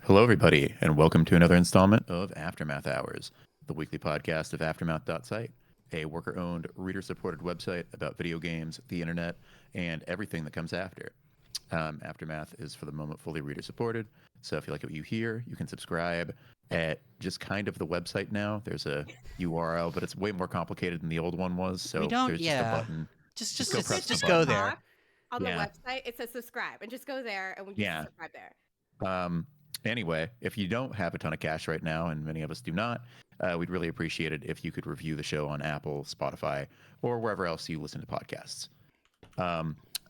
Hello, everybody, and welcome to another installment of Aftermath Hours, the weekly podcast of Aftermath.site, a worker owned, reader supported website about video games, the internet, and everything that comes after. Aftermath is for the moment fully reader supported, so if you like what you hear, you can subscribe at just kind of the website now. There's a URL, but it's way more complicated than the old one was, We so don't, there's just a button. Just Just just go just press the just button. go there. On the Yeah. website, it says subscribe, and just go there, and we Yeah. just subscribe there. Anyway, if you don't have a ton of cash right now, and many of us do not, we'd really appreciate it if you could review the show on Apple, Spotify, or wherever else you listen to podcasts.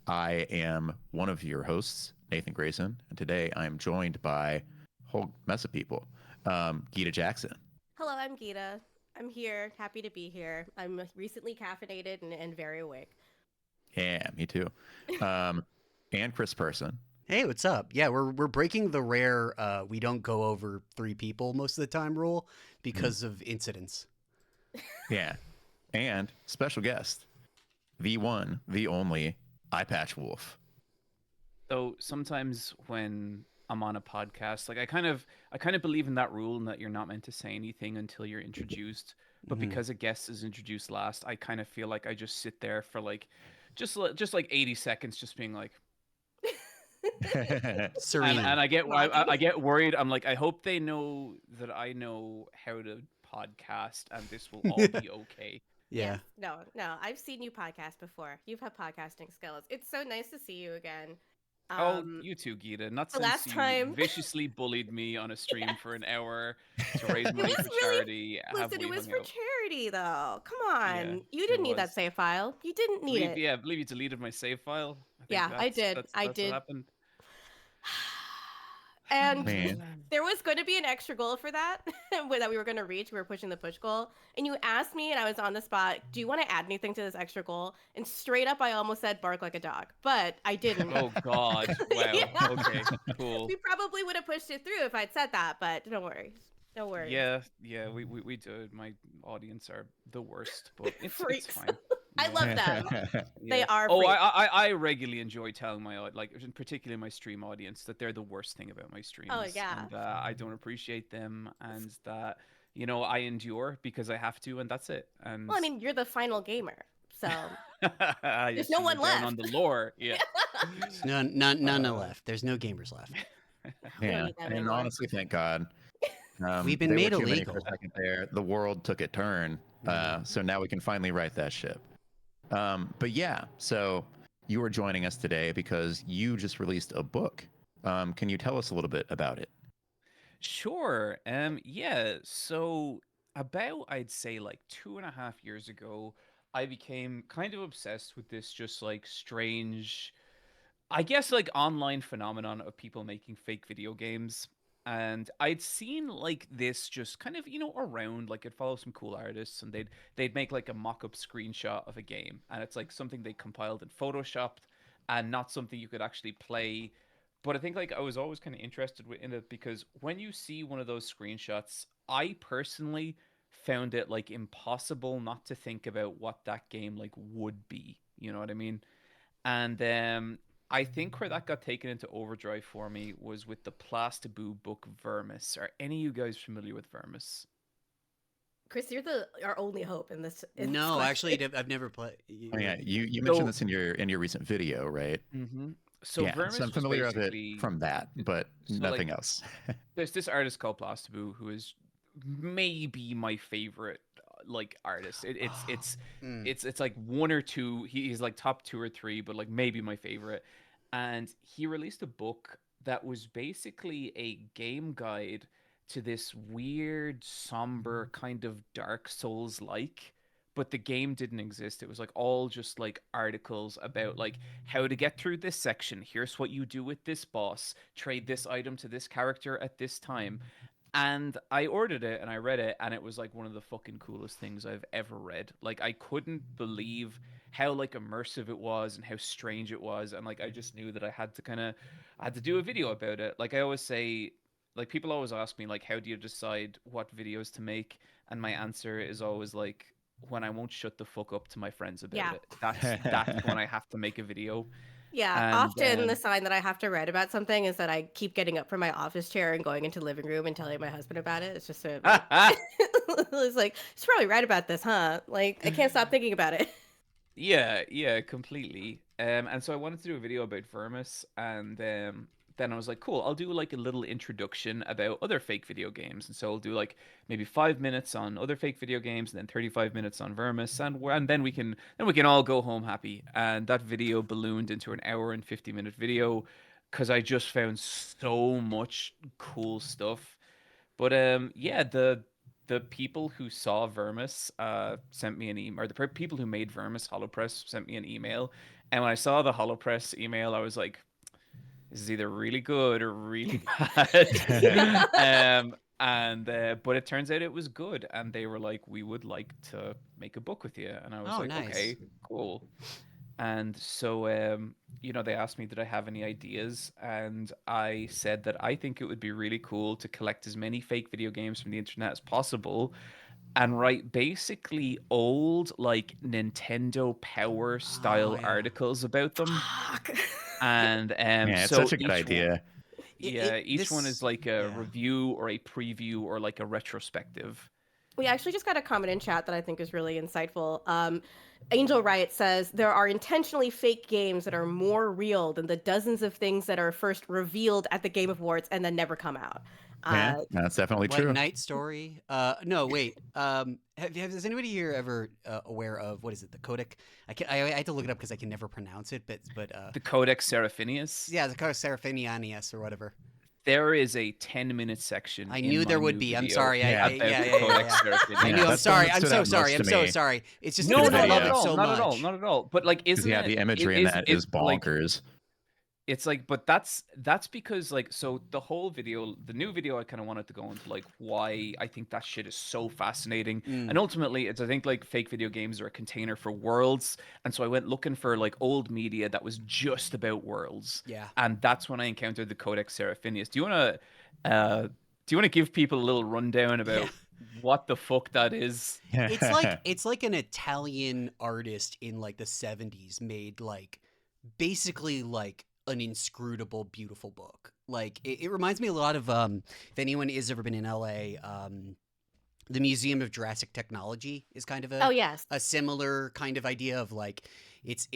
I am one of your hosts, Nathan Grayson, and today I am joined by a whole mess of people. Geeta Jackson. Hello, I'm Geeta. I'm here, happy to be here. I'm recently caffeinated and very awake. Yeah, me too. And Chris Person. Hey, what's up? Yeah, we're breaking the rare we don't go over 3 people most of the time rule because of incidents. Yeah. And special guest, the one, the only Eyepatch Wolf. So sometimes when I'm on a podcast, like I kind of believe in that rule and that you're not meant to say anything until you're introduced. But because a guest is introduced last, I kind of feel like I just sit there for like just like 80 seconds, just being like, Serene. and I get worried. I'm like, I hope they know that I know how to podcast, and this will all be okay. Yeah. Yes. No. I've seen you podcast before. You've had podcasting skills. It's so nice to see you again. You too, Geeta. Not the since last you time- viciously bullied me on a stream Yes. for an hour to raise money was for really- charity. Listen, it was for charity, though. Come on. Yeah, You didn't it need that was. save file. You didn't need it. Yeah, I believe you deleted my save file. I think Yeah, I that's- did. That's, I that's did. What happened. And Man. there was going to be an extra goal for that that we were going to reach. We were pushing the push goal. And you asked me, and I was on the spot, do you want to add anything to this extra goal? And straight up, I almost said bark like a dog, but I didn't. Oh God! Wow. Yeah. Okay. Cool. We probably would have pushed it through if I'd said that, but don't worry. No worries. Yeah. We did. My audience are the worst, but it's Freaks. fine. I love them. They Yeah. are Oh, freaks. I regularly enjoy telling my like, in particular my stream audience, that they're the worst thing about my streams. yeah. And I don't appreciate them, and that I endure because I have to, and that's it. And Well, I mean, you're the final gamer, so there's no one left. on the lore. Yeah. None left. There's no gamers left. Yeah, need that and anymore. honestly, thank God. We've been they were made too many illegal. For a second there, the world took a turn, so now we can finally right that ship. But yeah, so you are joining us today because you just released a book. Can you tell us a little bit about it? Sure. Yeah. So about, I'd say, like 2.5 years ago, I became kind of obsessed with this just like strange, I guess, like online phenomenon of people making fake video games. And I'd seen like this just kind of, around, like I'd follow some cool artists, and they'd make like a mock-up screenshot of a game, and it's like something they compiled and photoshopped, and not something you could actually play. But I think like I was always kind of interested in it because when you see one of those screenshots, I personally found it like impossible not to think about what that game like would be. You know what I mean? And I think where that got taken into overdrive for me was with the Plastaboo book Vermis. Are any of you guys familiar with Vermis? Chris, you're our only hope in this. No, actually, I've never played. Oh, yeah, you So- mentioned this in your recent video, right? Mm-hmm. So yeah, Vermis so I'm was familiar with basically... it from that, but So, nothing like, else. There's this artist called Plastaboo who is maybe my favorite like artist. It's like one or two. He's like top 2 or 3, but like maybe my favorite. And he released a book that was basically a game guide to this weird, somber kind of Dark Souls like. But the game didn't exist. It was like all just like articles about like how to get through this section. Here's what you do with this boss. Trade this item to this character at this time. And I ordered it and I read it, and it was like one of the fucking coolest things I've ever read. Like I couldn't believe how like immersive it was and how strange it was, and like I just knew that I had to do a video about it. Like I always say, like people always ask me like how do you decide what videos to make, and my answer is always like when I won't shut the fuck up to my friends about Yeah. it. That's when I have to make a video. Yeah, And often the sign that I have to write about something is that I keep getting up from my office chair and going into the living room and telling my husband about it. It's just sort of like, it's like, she's probably right about this, huh? Like, I can't stop thinking about it. yeah, completely. And so I wanted to do a video about Vermis, and then I was like, cool, I'll do like a little introduction about other fake video games. And so I'll do like maybe 5 minutes on other fake video games, and then 35 minutes on Vermis, and then we can all go home happy. And that video ballooned into an hour and 50-minute video because I just found so much cool stuff. But yeah, the people who saw Vermis sent me an email, or the people who made Vermis HoloPress sent me an email. And when I saw the HoloPress email, I was like, this is either really good or really bad. And but it turns out it was good, and they were like, we would like to make a book with you. And I was Oh, like, nice. okay, cool. And so, they asked me, did I have any ideas? And I said that I think it would be really cool to collect as many fake video games from the internet as possible and write basically old, like Nintendo Power Oh style yeah. articles about them. Fuck. And Yeah, it's so such a good each one, idea. yeah, each one is This like a yeah. review or a preview or like a retrospective. We actually just got a comment in chat that I think is really insightful. Angel Riot says there are intentionally fake games that are more real than the dozens of things that are first revealed at the Game Awards and then never come out. Yeah, Uh, that's definitely Like true. Night Story. No, wait. Is anybody here ever aware of what is it? The codec. I had to look it up because I can never pronounce it. But The Codex Seraphinius. yeah, the code Seraphinianius or whatever. There is a 10-minute section I in knew there my would new be. I'm video sorry. Yeah. about Yeah, the yeah, yeah, Codex yeah. Seraphinius. I Yeah, knew. I'm that's the one sorry. that I'm stood so out sorry. most I'm to so me. sorry. It's just No, because no, I video. love not it at all, so not at all, much. not at all. But like, Because isn't yeah, it? the imagery in that is Like, bonkers. it's like, but that's because like, so the whole video, the new video, I kind of wanted to go into like why I think that shit is so fascinating. And Mm, ultimately, it's, I think, like, fake video games are a container for worlds. And so I went looking for like old media that was just about worlds, yeah. and that's when I encountered the Codex Seraphinius. Do you want to give people a little rundown Yeah. about what the fuck that is? It's like an Italian artist in like the 70s made like basically like an inscrutable beautiful book. Like it reminds me a lot of if anyone has ever been in LA, the Museum of Jurassic Technology is kind of oh, yes. a similar kind of idea of like it's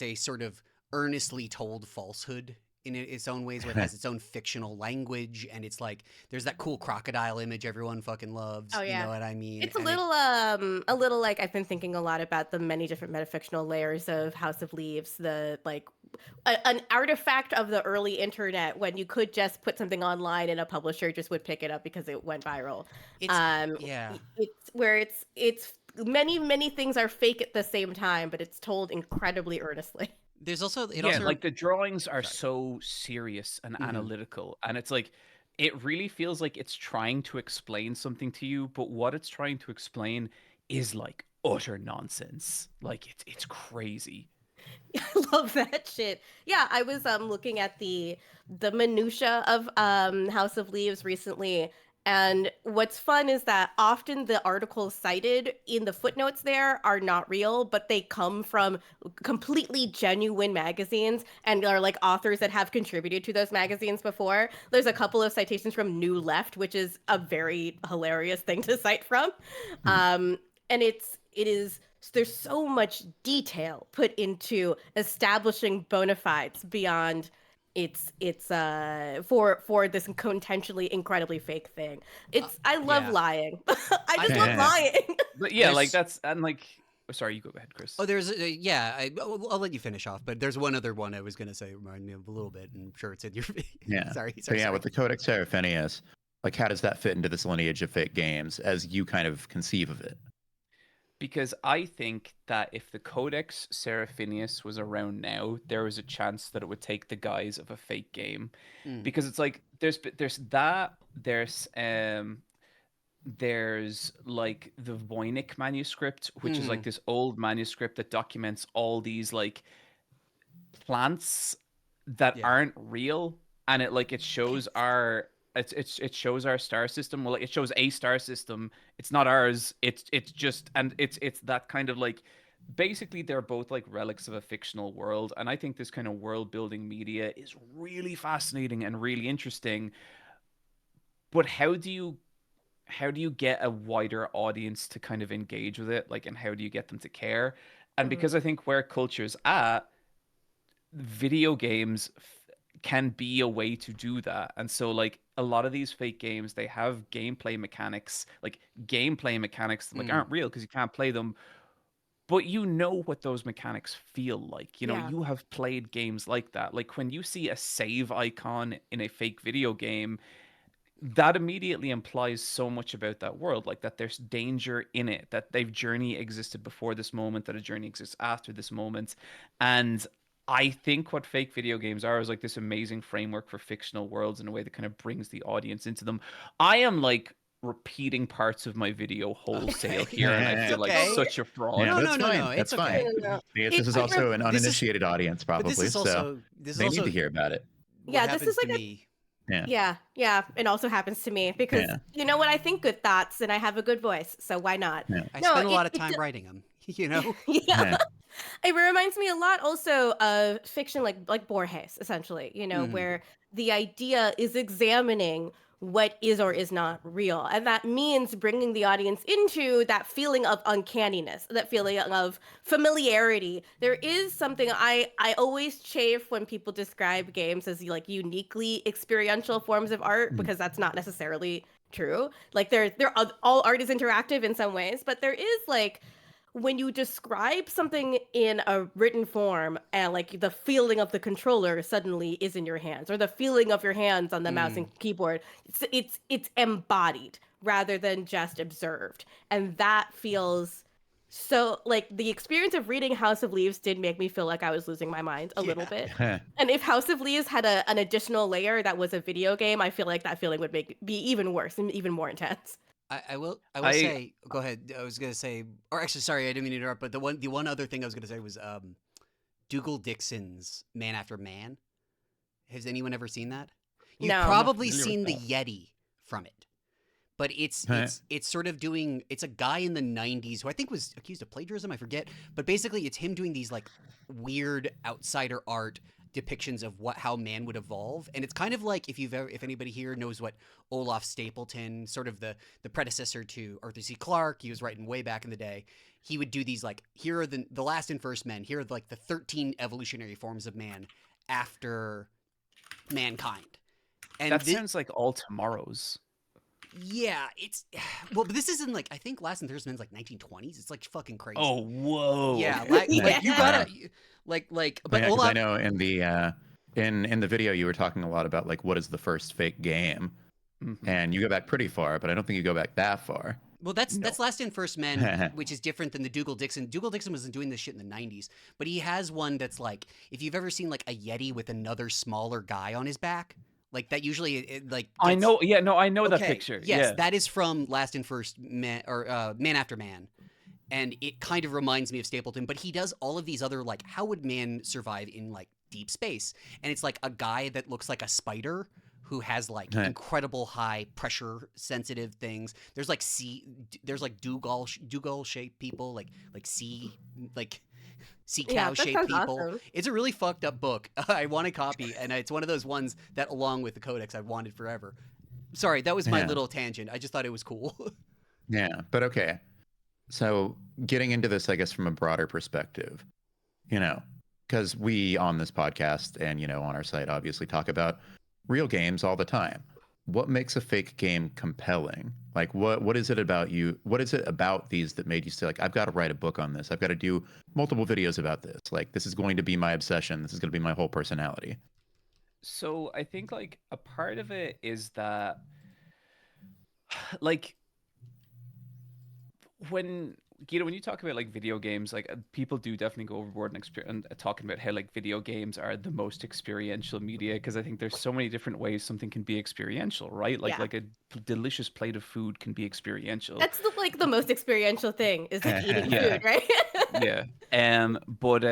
a sort of earnestly told falsehood in its own ways, where it has its own fictional language, and it's like there's that cool crocodile image everyone fucking loves. Oh, You yeah. know what I mean? It's And it, a little like I've been thinking a lot about the many different metafictional layers of House of Leaves, the like an artifact of the early internet when you could just put something online and a publisher just would pick it up because it went viral. it's yeah. It's where it's many things are fake at the same time, but it's told incredibly earnestly. There's also it Yeah, also like the drawings are sorry. so serious and Mhm. analytical, and it's like it really feels like it's trying to explain something to you, but what it's trying to explain is like utter nonsense. Like it's crazy. I love that shit. Yeah, I was looking at the minutia of House of Leaves recently, and what's fun is that often the articles cited in the footnotes there are not real, but they come from completely genuine magazines and are like authors that have contributed to those magazines before. There's a couple of citations from New Left, which is a very hilarious thing to cite from. Hmm. And it is there's so much detail put into establishing bona fides beyond it's for this intentionally incredibly fake thing. I love Yeah. lying. I I just love lying. But yeah, like There's that's, and like, oh, sorry, you go ahead, Chris. oh there's yeah. I'll let you finish off, but there's one other one I was gonna say remind me of a little bit, and I'm sure it's in your Yeah. sorry. So yeah, with the Codex Seraphinius, like how does that fit into this lineage of fake games as you kind of conceive of it? Because I think that if the Codex Seraphinius was around now, there was a chance that it would take the guise of a fake game. Mm. Because it's like there's that, there's like the Voynich manuscript, which is like Mhm. this old manuscript that documents all these like plants that Yeah. aren't real, and it shows our it shows our star system. Well, like, it shows a star system. It's not ours. It's just, and it's that kind of like basically they're both like relics of a fictional world, and I think this kind of world building media is really fascinating and really interesting. But how do you get a wider audience to kind of engage with it, like, and how do you get them to care? And Mhm. because I think where culture's at, video games can be a way to do that. And so like a lot of these fake games, they have gameplay mechanics that like Mm. aren't real because you can't play them, but you know what those mechanics feel like. You know, Yeah. you have played games like that. Like when you see a save icon in a fake video game, that immediately implies so much about that world, like that there's danger in it, that they've journey existed before this moment, that a journey exists after this moment. And I think what fake video games are is like this amazing framework for fictional worlds in a way that kind of brings the audience into them. I am like repeating parts of my video wholesale Okay. here, and I It's feel like okay. such a fraud. Yeah, No, but no, it's no, fine. no. That's It's fine. okay. No, no, no. Because It, this is it rem- also an This is, uninitiated audience, but this probably, is so also this is they need also to hear about it. what yeah, this happens is to like a me. Yeah. yeah, yeah. It also happens to me because Yeah. you know what, I think good thoughts and I have a good voice, so why not? Yeah. I No, spend a lot of it time writing them. You know. yeah. Yeah. It reminds me a lot also of fiction like Borges, essentially, Hmm. where the idea is examining what is or is not real. And that means bringing the audience into that feeling of uncanniness, that feeling of familiarity. There is something I always chafe when people describe games as like uniquely experiential forms of art, Mm. because that's not necessarily true. Like all art is interactive in some ways, but there is like when you describe something in a written form and like the feeling of the controller suddenly is in your hands, or the feeling of your hands on the mouse Mm. and keyboard, it's embodied rather than just observed. And that feels so like the experience of reading House of Leaves did make me feel like I was losing my mind a little Yeah. bit. Huh. And if House of Leaves had an additional layer that was a video game, I feel like that feeling would be even worse and even more intense. I will I say. Go ahead. I was gonna say, or actually, sorry, I didn't mean to interrupt. But the one other thing I was gonna say was Dougal Dixon's Man After Man. Has anyone ever seen that? You've No, I'm not probably familiar with seen the that. Yeti from it, but it's Huh. it's it's sort of doing. It's a guy in the '90s who I think was accused of plagiarism. I forget, but basically, it's him doing these like weird outsider art depictions of how man would evolve, and it's kind of like if anybody here knows what Olaf Stapleton, sort of the predecessor to Arthur C. Clarke, he was writing way back in the day. He would do these like, here are the last and first men. Here are like the 13 evolutionary forms of man after mankind. And That sounds like all tomorrows. yeah, it's well, but this isn't like, I think Last and First Men's like 1920s. It's like fucking crazy. Oh, whoa. Yeah, Okay. like you Yeah. gotta but Yeah, because I Olaf. know in the in the video you were talking a lot about like what is the first fake game, Mhm. and you go back pretty far, but I don't think you go back that far. Well, that's No. Last and First Men, which is different than the Dougal Dixon. Dougal Dixon wasn't doing this shit in the 90s, but he has one that's like, if you've ever seen like a Yeti with another smaller guy on his back, like that usually like I gets. know. Yeah, no, I know that Okay, picture. yes, Yeah. that is from Last and First Man, or Man After Man, and it kind of reminds me of Stapleton. But he does all of these other like, how would man survive in like deep space? And it's like a guy that looks like a spider who has like Huh. incredible high pressure sensitive things. There's like there's like Dougal shaped people, like sea Yeah, cow that shaped sounds people. awesome. It's a really fucked up book. I want a copy, and it's one of those ones that, along with the codex, I've wanted forever. Sorry, that was my Yeah. little tangent. I just thought it was cool. Yeah, but okay. So getting into this, I guess, from a broader perspective, because we on this podcast and on our site obviously talk about real games all the time. What makes a fake game compelling? Like what is it about you? What is it about these that made you say like, I've got to write a book on this. I've got to do multiple videos about this. Like this is going to be my obsession. This is going to be my whole personality. So I think like a part of it is that like when when you talk about like video games, like people do definitely go overboard and talking about how like video games are the most experiential media, because I think there's so many different ways something can be experiential, right? Like Yeah. a delicious plate of food can be experiential. That's the most experiential thing is like eating Yeah. food, right? Yeah. But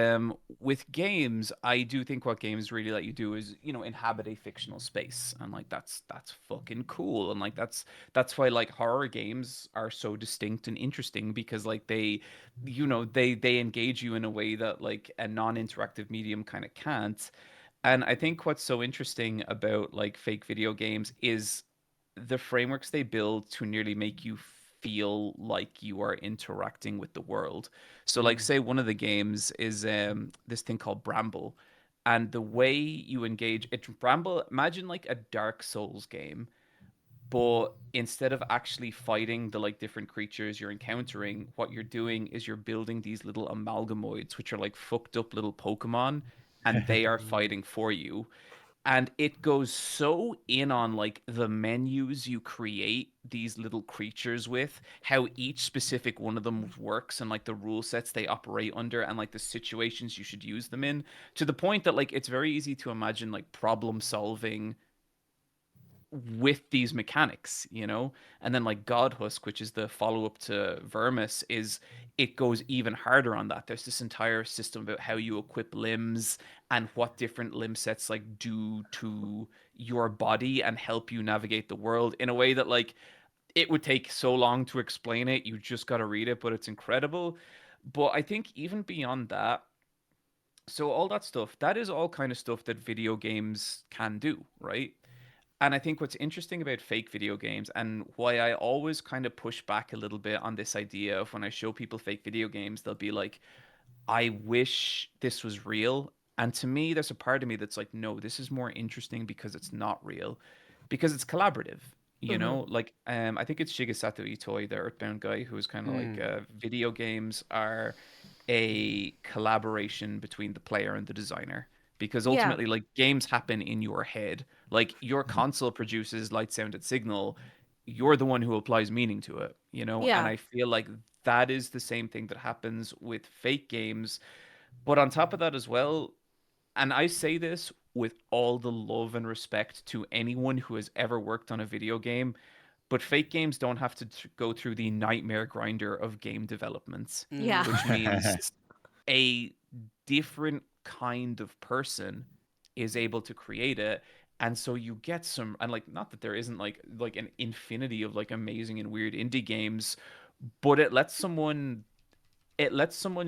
with games, I do think what games really let you do is, inhabit a fictional space. And like that's fucking cool. And like that's why like horror games are so distinct and interesting, because like like they engage you in a way that like a non-interactive medium kind of can't. And I think what's so interesting about like fake video games is the frameworks they build to nearly make you feel like you are interacting with the world. So like say one of the games is this thing called Bramble, and the way you engage it, Bramble, imagine like a Dark Souls game, but instead of actually fighting the like different creatures you're encountering, what you're doing is you're building these little amalgamoids, which are like fucked up little Pokemon, and they are fighting for you. And it goes so in on like the menus you create these little creatures with, how each specific one of them works, and like the rule sets they operate under, and like the situations you should use them in, to the point that like it's very easy to imagine like problem solving with these mechanics, you know? And then like Godhusk, which is the follow-up to Vermis, is it goes even harder on that. There's this entire system about how you equip limbs and what different limb sets like do to your body and help you navigate the world in a way that like it would take so long to explain it. You just got to read it, but it's incredible. But I think even beyond that, so all that stuff, that is all kind of stuff that video games can do, right? And I think what's interesting about fake video games, and why I always kind of push back a little bit on this idea of when I show people fake video games, they'll be like, I wish this was real. And to me, there's a part of me that's like, no, this is more interesting because it's not real, because it's collaborative. You Mm-hmm. know, like I think it's Shigesato Itoi, the Earthbound guy, who was kind of like video games are a collaboration between the player and the designer. Because Yeah. ultimately, like games happen in your head. Like your console produces light, sound, and signal. You're the one who applies meaning to it, you know? And Yeah. I feel like that is the same thing that happens with fake games. But on top of that as well, and I say this with all the love and respect to anyone who has ever worked on a video game, but fake games don't have to go through the nightmare grinder of game developments, Yeah. which means a different kind of person is able to create it. And so you get some, and like not that there isn't like an infinity of like amazing and weird indie games, but it lets someone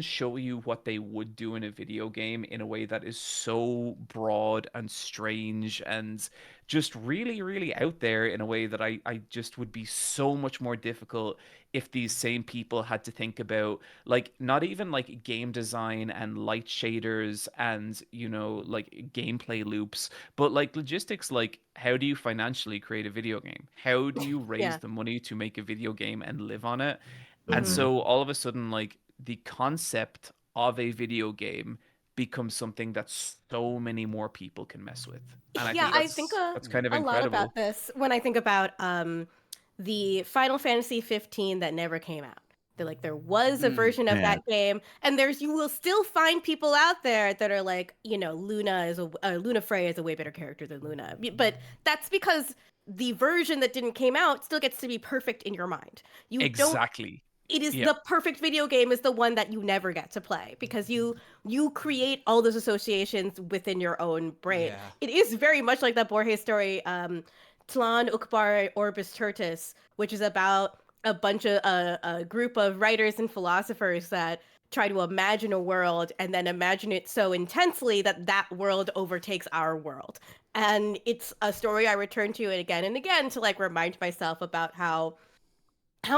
show you what they would do in a video game in a way that is so broad and strange and just really, really out there in a way that I just would be so much more difficult if these same people had to think about, like, not even like game design and light shaders and, like gameplay loops, but like logistics, like how do you financially create a video game? How do you raise Yeah. the money to make a video game and live on it? And Mm-hmm. so all of a sudden, like the concept of a video game becomes something that so many more people can mess with. And I Yeah, think I think that's kind of a lot incredible. about this when I think about the Final Fantasy 15 that never came out. There was a version of Yeah. that game, and you will still find people out there that are like, Luna Frey is a way better character than Luna, but that's because the version that didn't came out still gets to be perfect in your mind. You don't Exactly. It is Yeah. the perfect video game is the one that you never get to play because you create all those associations within your own brain. Yeah. It is very much like that Borges story, Tlan Ukbar Orbis Tertis, which is about a group of writers and philosophers that try to imagine a world and then imagine it so intensely that that world overtakes our world. And it's a story I return to it again and again to like remind myself about how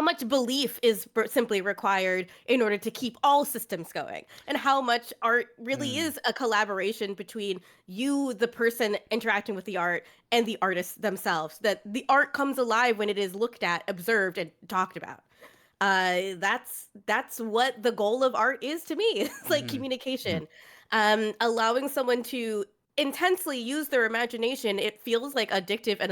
much belief is simply required in order to keep all systems going, and how much art really is a collaboration between you, the person interacting with the art, and the artists themselves. That the art comes alive when it is looked at, observed, and talked about. That's what the goal of art is to me. It's like communication, allowing someone to intensely use their imagination. It feels like addictive and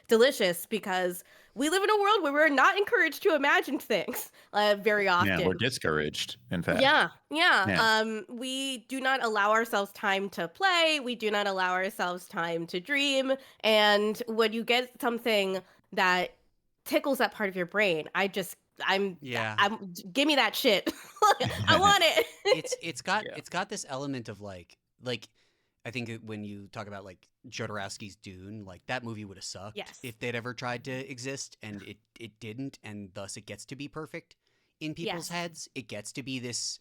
delicious because we live in a world where we're not encouraged to imagine things very Yeah, we're often. discouraged, in fact. Yeah, yeah. Yeah. We do not allow ourselves time to play. We do not allow ourselves time to dream. And when you get something that tickles that part of your brain, Yeah. give me that shit. I want it. It's got Yeah. it's got this element of like I think when you talk about like Jodorowsky's Dune, like that movie would have sucked Yes. if they'd ever tried to exist, and it didn't, and thus it gets to be perfect in people's Yes. heads. It gets to be this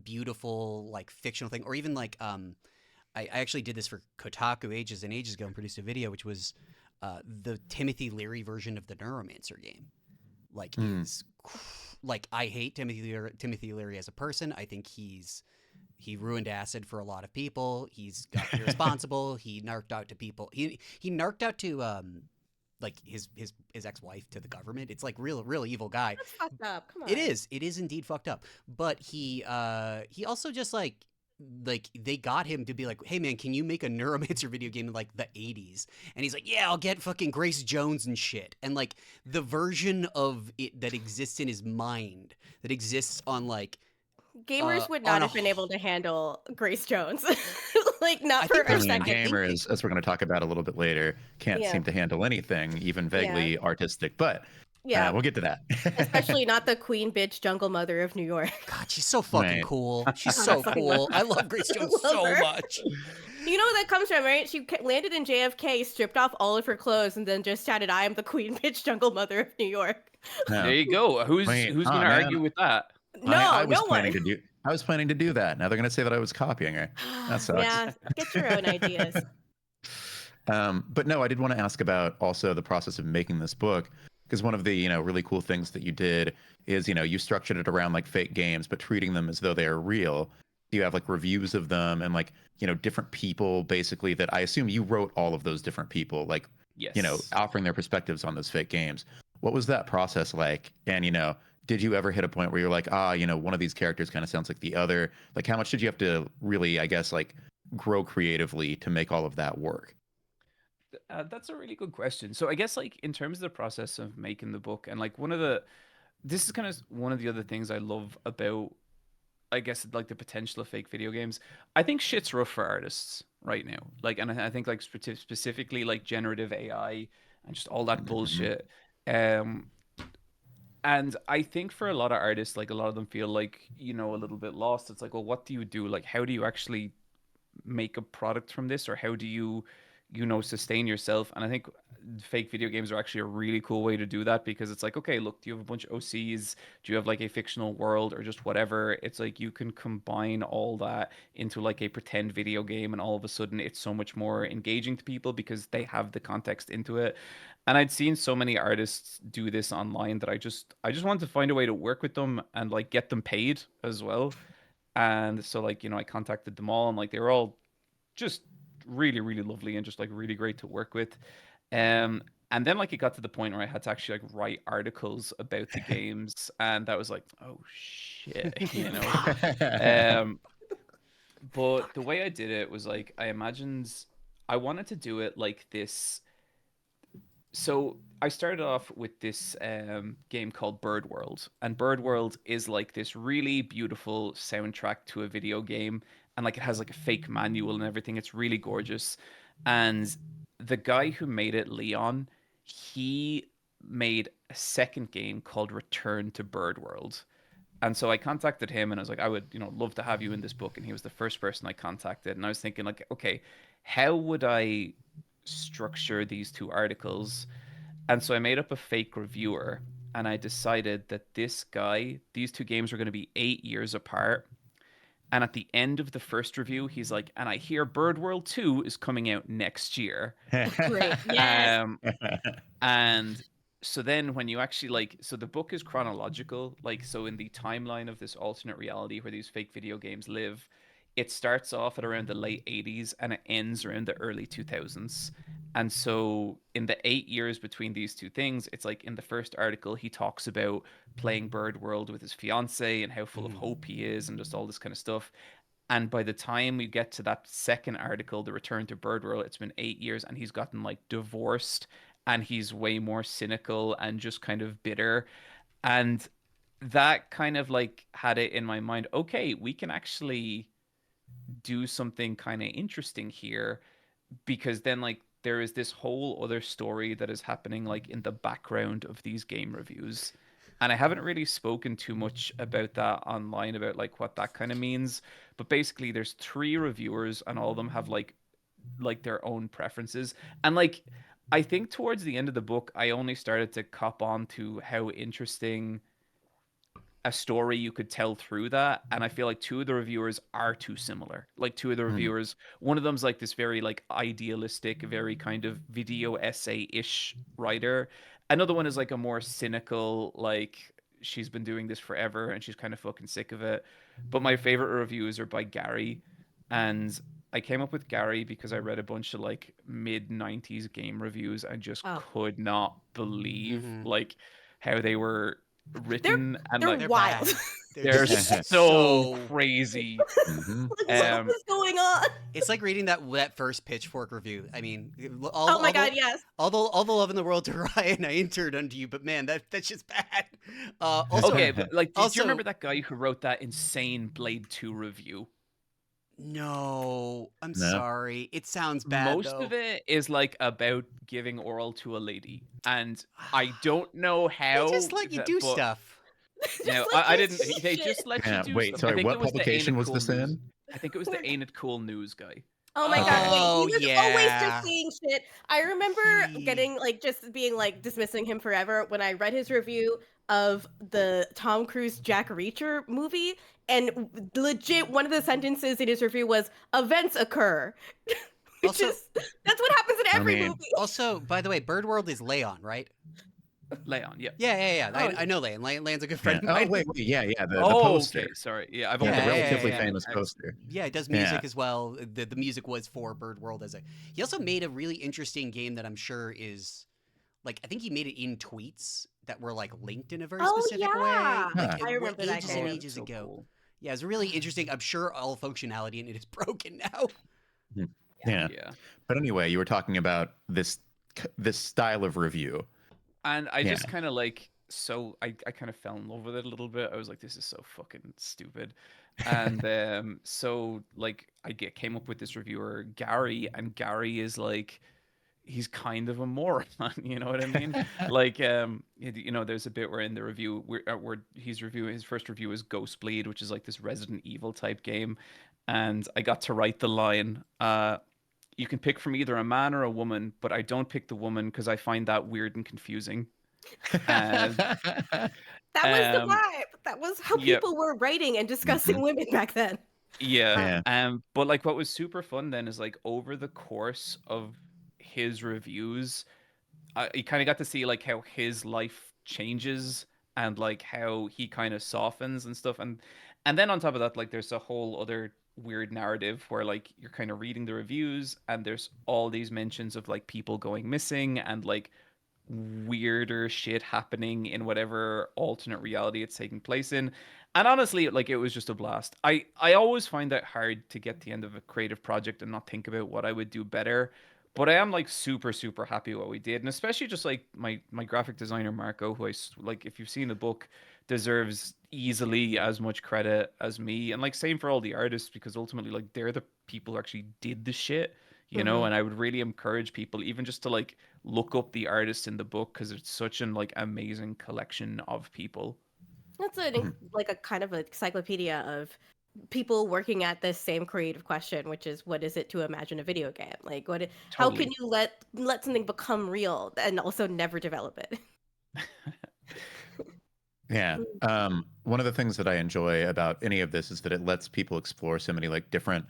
beautiful, like, fictional thing. Or even, like, I actually did this for Kotaku ages and ages ago and produced a video, which was the Timothy Leary version of the Neuromancer game. Like, is like, I hate Timothy Leary as a person. I think he ruined acid for a lot of people. He's got irresponsible. He narked out to people. He narked out to like his ex-wife to the government. It's like real evil guy. That's fucked up. Come on. It is indeed fucked up. But he also just like they got him to be like, hey man, can you make a Neuromancer video game in like the 80s? And he's like, yeah, I'll get fucking Grace Jones and shit. And like the version of it that exists in his mind, that exists on like Gamers would on not a have been able to handle Grace Jones. Like, I not for think a I mean, second. gamers, as we're going to talk about a little bit later, can't Yeah. seem to handle anything, even vaguely artistic. But Yeah. we'll get to that. Especially not the queen bitch jungle mother of New York. God, she's so fucking Right. cool. She's I so fucking cool. love I love Grace Jones Love so her. much. You know where that comes from, right? She landed in JFK, stripped off all of her clothes, and then just shouted, I am the queen bitch jungle mother of New York. No. There you go. Who's Wait, who's oh, gonna man. argue with that? No, I was no planning one. to do. I was planning to do that. Now they're going to say that I was copying her. That sucks. Yeah, get your own ideas. But no, I did want to ask about also the process of making this book, because one of the really cool things that you did is you structured it around like fake games, but treating them as though they are real. You have like reviews of them and like different people basically that I assume you wrote all of those different people, like Yes. offering their perspectives on those fake games. What was that process like? And did you ever hit a point where you're like, one of these characters kind of sounds like the other? Like, how much did you have to really, I guess, like grow creatively to make all of that work? That's a really good question. So I guess like in terms of the process of making the book, and like this is kind of one of the other things I love about, I guess, like the potential of fake video games. I think shit's rough for artists right now. Like, and I think like specifically like generative AI and just all that bullshit. And I think for a lot of artists, like a lot of them feel like, a little bit lost. It's like, well, what do you do? Like, how do you actually make a product from this? Or how do you, sustain yourself? And I think fake video games are actually a really cool way to do that, because it's like, okay, look, do you have a bunch of OCs? Do you have like a fictional world or just whatever? It's like you can combine all that into like a pretend video game, and all of a sudden it's so much more engaging to people because they have the context into it. And I'd seen so many artists do this online that I just wanted to find a way to work with them and like get them paid as well. And so like, I contacted them all, and like they were all just really, really lovely and just like really great to work with. And then like it got to the point where I had to actually like write articles about the games, and that was like, oh shit, But the way I did it was like I wanted to do it like this. So I started off with this game called Bird World, and Bird World is like this really beautiful soundtrack to a video game, and like it has like a fake manual and everything. It's really gorgeous. And the guy who made it, Leon, he made a second game called Return to Bird World. And so I contacted him and I was like, I would, love to have you in this book. And he was the first person I contacted. And I was thinking like, okay, how would I structure these two articles? And so I made up a fake reviewer, and I decided that these two games were going to be 8 years apart. And at the end of the first review, he's like, and I hear Bird World 2 is coming out next year. Great. Yes. And so then when you actually so the book is chronological, like, so in the timeline of this alternate reality where these fake video games live, it starts off at around the late 80s and it ends around the early 2000s. And so in the 8 years between these two things, it's like in the first article, he talks about playing Bird World with his fiance and how full of hope he is and just all this kind of stuff. And by the time we get to that second article, The Return to Bird World, it's been 8 years and he's gotten like divorced and he's way more cynical and just kind of bitter. And that kind of like had it in my mind, okay, we can actually do something kind of interesting here, because then like there is this whole other story that is happening like in the background of these game reviews. And I haven't really spoken too much about that online, about like what that kind of means. But basically there's 3 reviewers and all of them have like their own preferences. And like I think towards the end of the book I only started to cop on to how interesting a story you could tell through that. And I feel like two of the reviewers are too similar. Like two of the reviewers, one of them's like this very like idealistic, very kind of video essay-ish writer. Another one is like a more cynical, like she's been doing this forever and she's kind of fucking sick of it. But my favorite reviews are by Gary. And I came up with Gary because I read a bunch of like mid 90s game reviews and just Oh. could not believe Mhm. like how they were written and They're like They're wild. bad. they're just so crazy. Mhm. Like, what is going on? It's like reading that first Pitchfork review. I mean, Oh my god, yes. all the love in the world to Ryan. I interned unto you, but man, that's just bad. Also, Okay, but like, do you also- remember that guy who wrote that insane Blade 2 review? no, I'm No. sorry. It sounds bad Most though. of it is like about giving oral to a lady, and I don't know how. They just let you do but stuff. Just No, like I you didn't. say They shit. just let you Yeah, do wait, stuff. sorry, I think what it was the Ain't publication It was Cool this News. in? I think it was the Ain't It Cool News guy. Oh my god, wait, Oh, he was always yeah. just saying shit. I remember He- getting like just being like dismissing him forever when I read his review of the Tom Cruise Jack Reacher movie, and legit one of the sentences in his review was "events occur," which Also- is that's what happens in I every mean- movie. Also, by the way, Bird World is Leon, right? Leon, yeah. Yeah. Oh, I know Leon. Leon's a good Yeah. friend of Oh mine. wait, yeah, the Oh, poster. okay. Sorry. Yeah, I've Yeah, only the read relatively yeah. famous poster. Yeah, he does Yeah. music as well. The music was for Bird World as a. He also made a really interesting game that I'm sure is like I think he made it in tweets that were like linked in a very Oh, specific yeah. way. Like Huh. it I were remember that ages game. and Oh, ages so ago. cool. Yeah, it's really interesting. I'm sure all functionality in it is broken now. Yeah. Yeah. But anyway, you were talking about this style of review. And I Yeah. just kind of like, so I kind of fell in love with it a little bit. I was like, this is so fucking stupid. And so like came up with this reviewer, Gary, and Gary is like, he's kind of a moron, you know what I mean? Like, you know, there's a bit where in the review where he's reviewing his first review is Ghostbleed, which is like this Resident Evil type game, and I got to write the line, you can pick from either a man or a woman, but I don't pick the woman because I find that weird and confusing. And That was the Um, vibe. That was how yep. people were writing and discussing women back then. Yeah. Yeah. But like what was super fun then is like over the course of his reviews, you kind of got to see like how his life changes and like how he kind of softens and stuff. And then on top of that, like there's a whole other weird narrative where like you're kind of reading the reviews and there's all these mentions of like people going missing and like weirder shit happening in whatever alternate reality it's taking place in. And honestly, like it was just a blast. I always find that hard to get to the end of a creative project and not think about what I would do better. But I am like super happy what we did, and especially just like my graphic designer Marco, who like if you've seen the book, deserves easily as much credit as me, and like same for all the artists because ultimately like they're the people who actually did the shit, you know. Mhm. And I would really encourage people even just to like look up the artists in the book because it's such an like amazing collection of people. That's like a kind of an encyclopedia of people working at this same creative question, which is what is it to imagine a video game? Like how can Totally. you let something become real and also never develop it? Yeah. One of the things that I enjoy about any of this is that it lets people explore so many like different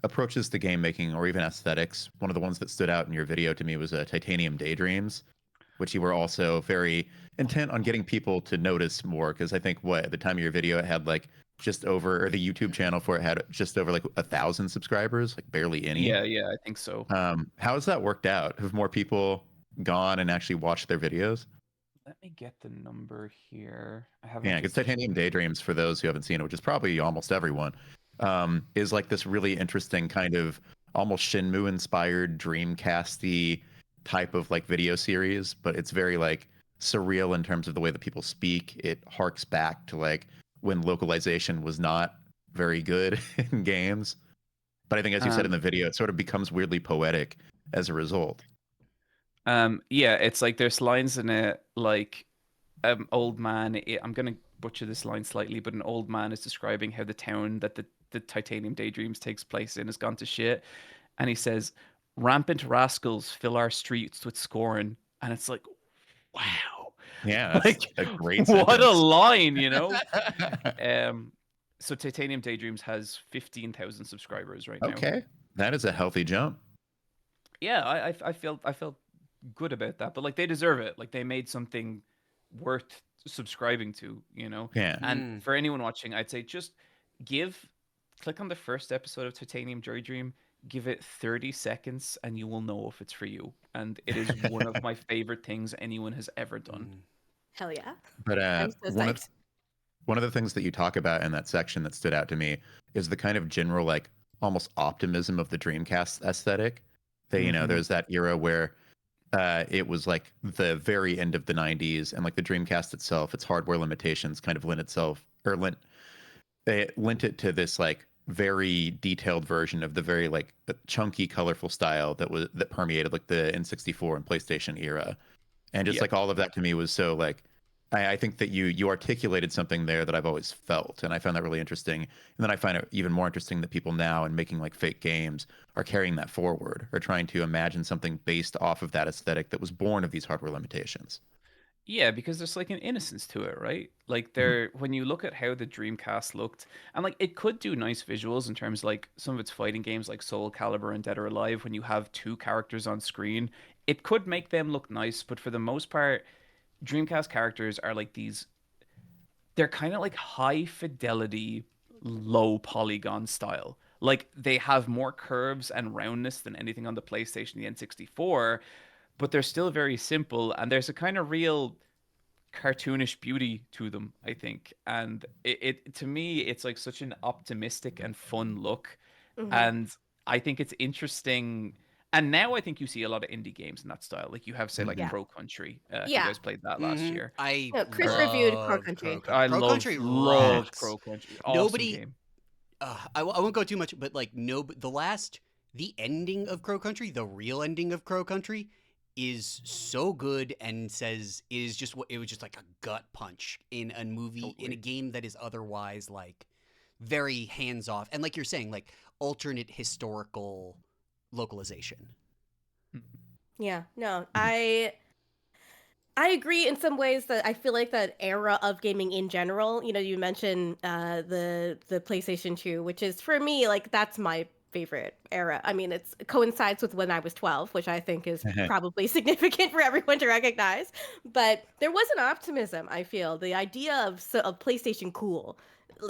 approaches to game making or even aesthetics. One of the ones that stood out in your video to me was Titanium Daydreams, which you were also very intent on getting people to notice more. Because I think at the time of your video, it had like just over, or the YouTube channel for it had just over like 1,000 subscribers, like barely any. Yeah, I think so. How has that worked out? Have more people gone and actually watched their videos? Let me get the number here. I have Yeah, because Titanium Daydreams, for those who haven't seen it, which is probably almost everyone, is like this really interesting kind of almost Shenmue-inspired Dreamcasty type of like video series, but it's very like surreal in terms of the way that people speak. It harks back to like when localization was not very good in games. But I think, as you said in the video, it sort of becomes weirdly poetic as a result. Yeah, it's like there's lines in it like old man, I'm gonna butcher this line slightly, but an old man is describing how the town that the Titanium Daydreams takes place in has gone to shit. And he says, rampant rascals fill our streets with scorn. And it's like, wow. Yeah, that's Like, a great what a sentence. line, you know? So Titanium Daydreams has 15,000 subscribers right now. Okay, that is a healthy jump. Yeah, I felt good about that, but like they deserve it. Like they made something worth subscribing to, you know. Yeah. And Mm. for anyone watching, I'd say just click on the first episode of Titanium Daydream, give it 30 seconds, and you will know if it's for you. And it is one of my favorite things anyone has ever done. Mm. Hell yeah. But I'm so psyched. one of the things that you talk about in that section that stood out to me is the kind of general, like, almost optimism of the Dreamcast aesthetic. That, you know, Mhm. there's that era where it was like the very end of the 90s, and like the Dreamcast itself, its hardware limitations kind of lent it to this like very detailed version of the very like chunky, colorful style that permeated like the N64 and PlayStation era. And just Yeah. like all of that to me was so like I think that you articulated something there that I've always felt, and I found that really interesting. And then I find it even more interesting that people now, in making like fake games, are carrying that forward, or trying to imagine something based off of that aesthetic that was born of these hardware limitations. Yeah, because there's like an innocence to it, right? Like Mhm. when you look at how the Dreamcast looked, and like it could do nice visuals in terms of like some of its fighting games like Soul Calibur and Dead or Alive, when you have two characters on screen, it could make them look nice, but for the most part, Dreamcast characters are like they're kind of like high fidelity, low polygon style. Like they have more curves and roundness than anything on the PlayStation, the N64, but they're still very simple, and there's a kind of real cartoonish beauty to them, I think. And it to me, it's like such an optimistic and fun look. Mhm. And I think it's interesting. And now I think you see a lot of indie games in that style. Like you have, say, like Mhm. Yeah. Crow Country. If you Yeah. guys played that last Hmm. year. I No, Chris reviewed Crow love Country. I Crow loved Country loved rocks. Crow Country. Awesome Nobody, game. I won't go too much, but like the ending of Crow Country, the real ending of Crow Country, is so good and it was just like a gut punch in a movie in a Totally. game that is otherwise like very hands off and like you're saying like alternate historical localization. Yeah. No, Mhm. I agree in some ways that I feel like that era of gaming in general, you mentioned the PlayStation 2, which is for me like that's my favorite era. I mean, it coincides with when I was 12, which I think is probably significant for everyone to recognize. But there was an optimism, I feel. The idea of PlayStation cool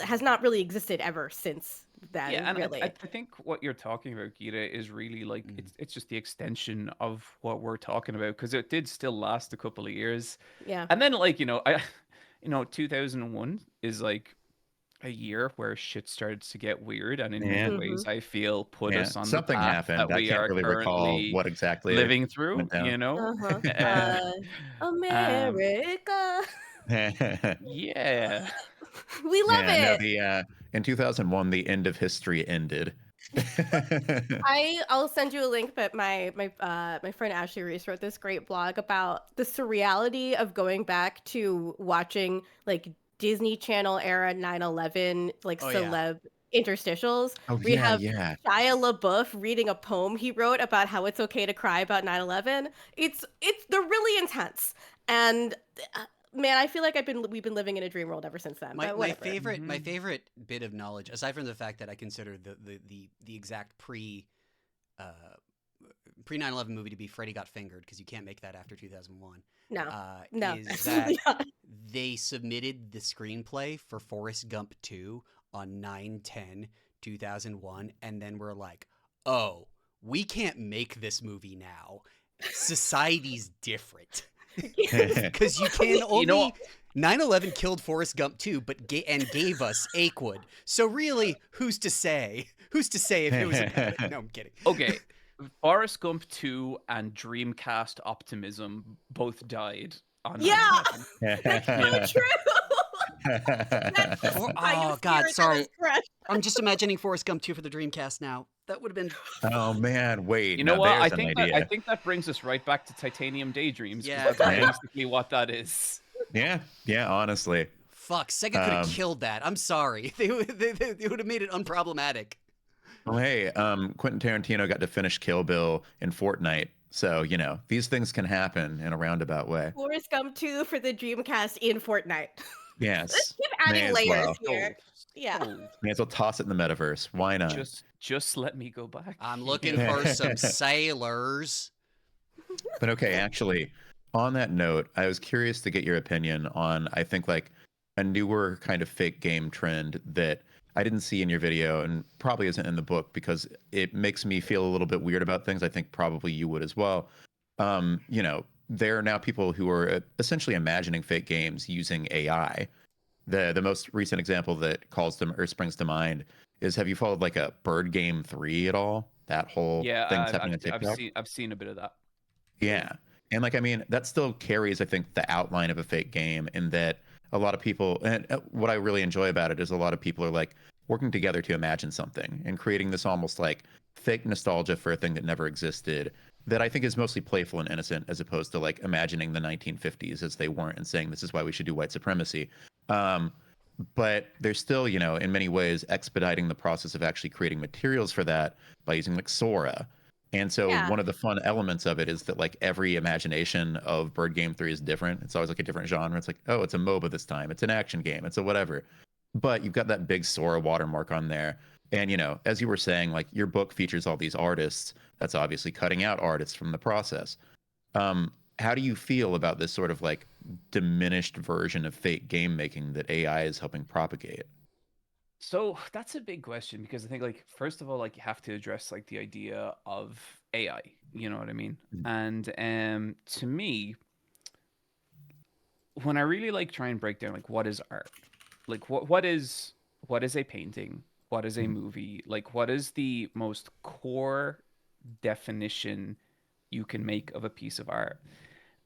has not really existed ever since Yeah, then, and I really. I think what you're talking about, Gita, is really like Mm. it's just the extension of what we're talking about because it did still last a couple of years, Yeah. and then like 2001 is like a year where shit started to get weird, and in many Yeah. Hmm. ways, I feel put Yeah. us on the Something path that happened. I we can't are really recall currently what exactly living through. went down. Uh-huh. Uh, um, America. yeah. We love Yeah, no, it. the in 2001 the end of history ended. I'll send you a link, but my friend Ashley Reese wrote this great blog about the surreality of going back to watching like Disney Channel era 9/11 like Oh yeah. celeb interstitials. Oh We yeah, have yeah. Shia LaBeouf reading a poem he wrote about how it's okay to cry about 9/11. They're really intense. And man, I feel like we've been living in a dream world ever since then. My But my whatever. favorite my Mhm. favorite bit of knowledge, aside from the fact that I consider the exact uh, pre 9/11 movie to be Freddy Got Fingered because you can't make that after 2001, No. No, is absolutely that not. they submitted the screenplay for Forrest Gump 2 on 9/10/2001, and then we're like, oh, we can't make this movie now. Society's different. Because you can You know, only 9/11 killed Forrest Gump too, but and gave us Achewood. So really, who's to say? Who's to say if it was a better? No, I'm kidding. okay. Forrest Gump 2 and Dreamcast Optimism both died on Yeah, 9/11. that's so You know? true. That Oh God, spirit that was sorry. crushed. I'm just imagining Forrest Gump 2 for the Dreamcast now. That would have been. Oh man, wait. You know Now what? there's an I idea. think that brings us right back to Titanium Daydreams because Yeah, that's right. basically what that is. Yeah, yeah, honestly. Fuck, Sega could have Um, killed that. I'm sorry. They would have made it unproblematic. Oh, hey, Quentin Tarantino got to finish Kill Bill in Fortnite, So, these things can happen in a roundabout way. Forrest Gump 2 for the Dreamcast in Fortnite. Let's Yes. keep May adding as layers well. here. Yeah. Sold. May as well toss it in the metaverse. Why not? Just let me go back. I'm looking for some sailors. But okay, actually, on that note, I was curious to get your opinion on, I think, like a newer kind of fake game trend that I didn't see in your video and probably isn't in the book because it makes me feel a little bit weird about things. I think probably you would as well. There are now people who are essentially imagining fake games using AI. The most recent example that calls them or springs to mind is, have you followed like a Bird Game 3 at all? That whole Yeah, thing's happening on TikTok. I've seen a bit of that. Yeah. And like, I mean, that still carries, I think, the outline of a fake game in that a lot of people, and what I really enjoy about it is a lot of people are like working together to imagine something and creating this almost like fake nostalgia for a thing that never existed that I think is mostly playful and innocent as opposed to like imagining the 1950s as they weren't and saying this is why we should do white supremacy. Um, but they're still, in many ways expediting the process of actually creating materials for that by using like Sora. And so Yeah. one of the fun elements of it is that like every imagination of Bird Game 3 is different. It's always like a different genre. It's like, oh, it's a MOBA this time. It's an action game. It's a whatever. But you've got that big Sora watermark on there. And, as you were saying, like your book features all these artists. That's obviously cutting out artists from the process. How do you feel about this sort of like diminished version of fake game making that AI is helping propagate? So that's a big question because I think like first of all like you have to address like the idea of AI, you know what I mean? And to me, when I really like try and break down like what is art? Like what is a painting? What is a movie? Like what is the most core definition you can make of a piece of art?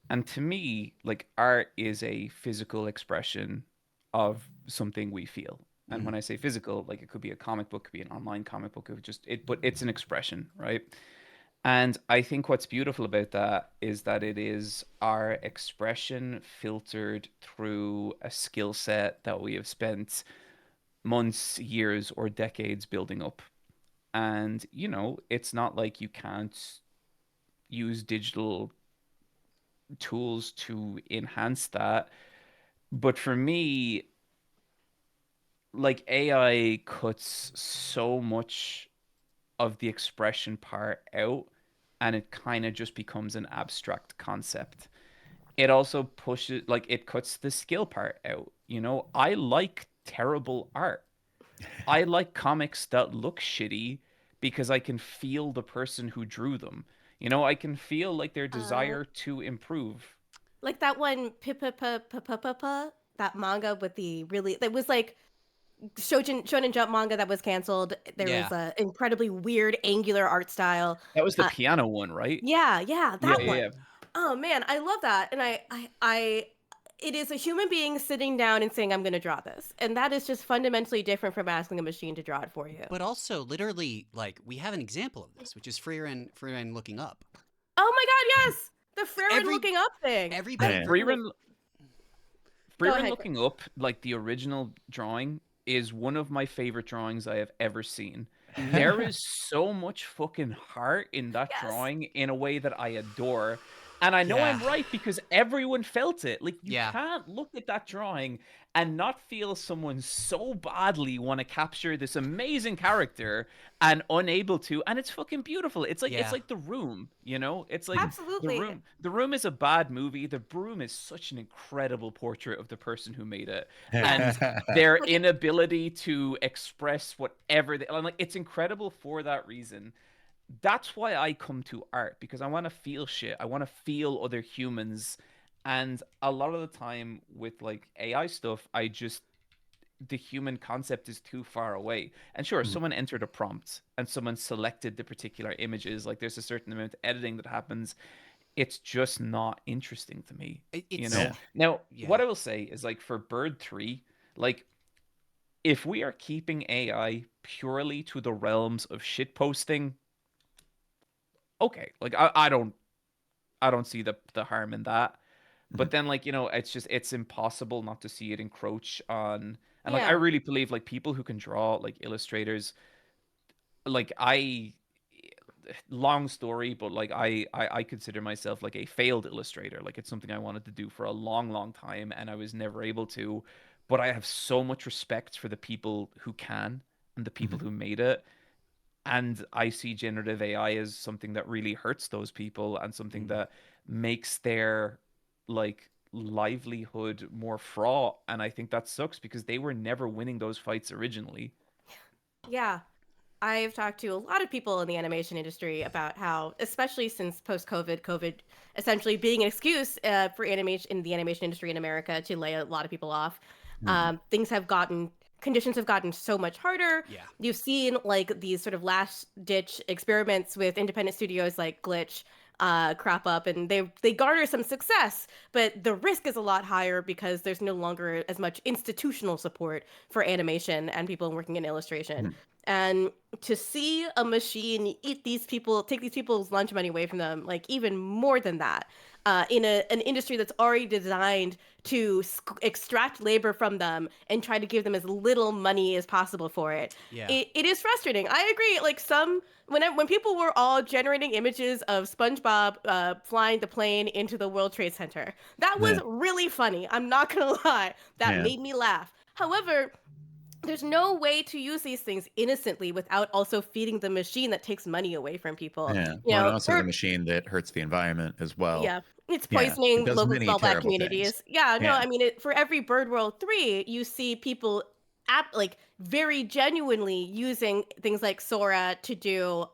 And to me, like art is a physical expression of something we feel. And when I say physical, like it could be a comic book, could be an online comic book, it could just it, but it's an expression, right? And I think what's beautiful about that is that it is our expression filtered through a skill set that we have spent months, years, or decades building up. And, it's not like you can't use digital tools to enhance that. But for me, like AI cuts so much of the expression part out and it kind of just becomes an abstract concept. It also pushes, like, it cuts the skill part out. I like terrible art. I like comics that look shitty because I can feel the person who drew them. I can feel like their Uh, desire to improve. like that one, that manga with the really, that was like Shonen Jump manga that was canceled. There Yeah. was a incredibly weird angular art style. That was the Uh, piano one, right? yeah, Yeah, that yeah, one. yeah. Oh man, I love that. And it is a human being sitting down and saying, I'm going to draw this. And that is just fundamentally different from asking a machine to draw it for you. But also, literally, like, we have an example of this, which is Freeran looking up. Oh my God, yes! The Frerin Every looking up thing. everybody Man. Freerun Go Freerun ahead. looking up, like the original drawing, is one of my favorite drawings I have ever seen. There is so much fucking heart in that Yes. drawing in a way that I adore. And I know I'm Yeah. right because everyone felt it. Like, you Yeah. can't look at that drawing and not feel someone so badly want to capture this amazing character and unable to. And it's fucking beautiful. It's Yeah. like The Room, It's like Absolutely. The Room is a bad movie. The Broom is such an incredible portrait of the person who made it. Yes. And their Like, inability to express whatever I'm like, it's incredible for that reason. That's why I come to art, because I want to feel shit. I want to feel other humans. And a lot of the time with like AI stuff, the human concept is too far away. And sure, someone entered a prompt and someone selected the particular images. Like, there's a certain amount of editing that happens. It's just not interesting to me. It's Yeah. Now, yeah. what I will say is, like, for Bird 3, like, if we are keeping AI purely to the realms of shit posting, okay. Like, I don't see the harm in that. But then, like, it's impossible not to see it encroach on. And like, I yeah. really believe like people who can draw, like illustrators, like long story, but like I consider myself like a failed illustrator. Like it's something I wanted to do for a long time, and I was never able to. But I have so much respect for the people who can and the people Mhm. who made it. And I see generative AI as something that really hurts those people and something that makes their like livelihood more fraught. And I think that sucks because they were never winning those fights originally. Yeah. I've talked to a lot of people in the animation industry about how, especially since post-COVID, COVID essentially being an excuse for animation in the animation industry in America to lay a lot of people off, Mhm. conditions have gotten so much harder. Yeah. You've seen like these sort of last-ditch experiments with independent studios like Glitch crop up, and they garner some success, but the risk is a lot higher because there's no longer as much institutional support for animation and people working in illustration. Mhm. And to see a machine take these people's lunch money away from them, like even more than that, in an industry that's already designed to extract labor from them and try to give them as little money as possible for it. Yeah. It is frustrating. I agree. Like when people were all generating images of SpongeBob flying the plane into the World Trade Center, that was Yeah. really funny. I'm not gonna lie. That Yeah. made me laugh. However, there's no way to use these things innocently without also feeding the machine that takes money away from people. Yeah. You Well, and know, also the machine that hurts the environment as well. yeah, it's Yeah. It poisoning does local many small black terrible things. communities. Yeah, no, Yeah. I mean, for every Bird World 3, you see people like very genuinely using things like Sora to do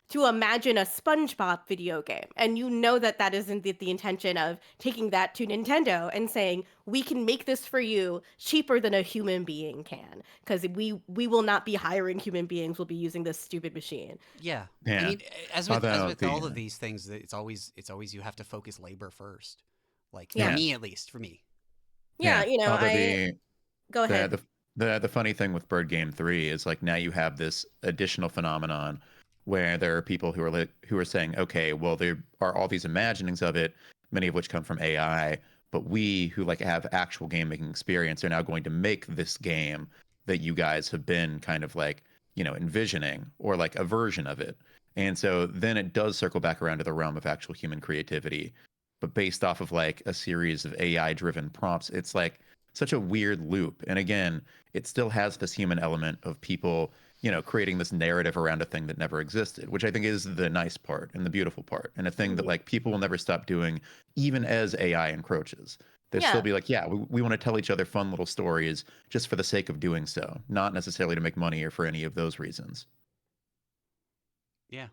to imagine a SpongeBob video game. And you know that that isn't the intention of taking that to Nintendo and saying, "We can make this for you cheaper than a human being can, because we will not be hiring human beings, we'll be using this stupid machine." Yeah. I Yeah. mean, as Although with the all of these things, it's always you have to focus labor first. Like for Yeah. me, at least, for me. Yeah, yeah. you know, Although I go the ahead. the the funny thing with Bird Game 3 is like now you have this additional phenomenon where there are people who are saying, okay, well there are all these imaginings of it, many of which come from AI, but we who like have actual game making experience are now going to make this game that you guys have been kind of like, envisioning or like a version of it. And so then it does circle back around to the realm of actual human creativity, but based off of like a series of AI driven prompts. It's like such a weird loop. And again, it still has this human element of people, creating this narrative around a thing that never existed, which I think is the nice part and the beautiful part, and a thing that Mhm. like people will never stop doing, even as AI encroaches. They'll still Yeah. be like, yeah, we want to tell each other fun little stories just for the sake of doing so, not necessarily to make money or for any of those reasons. Yeah.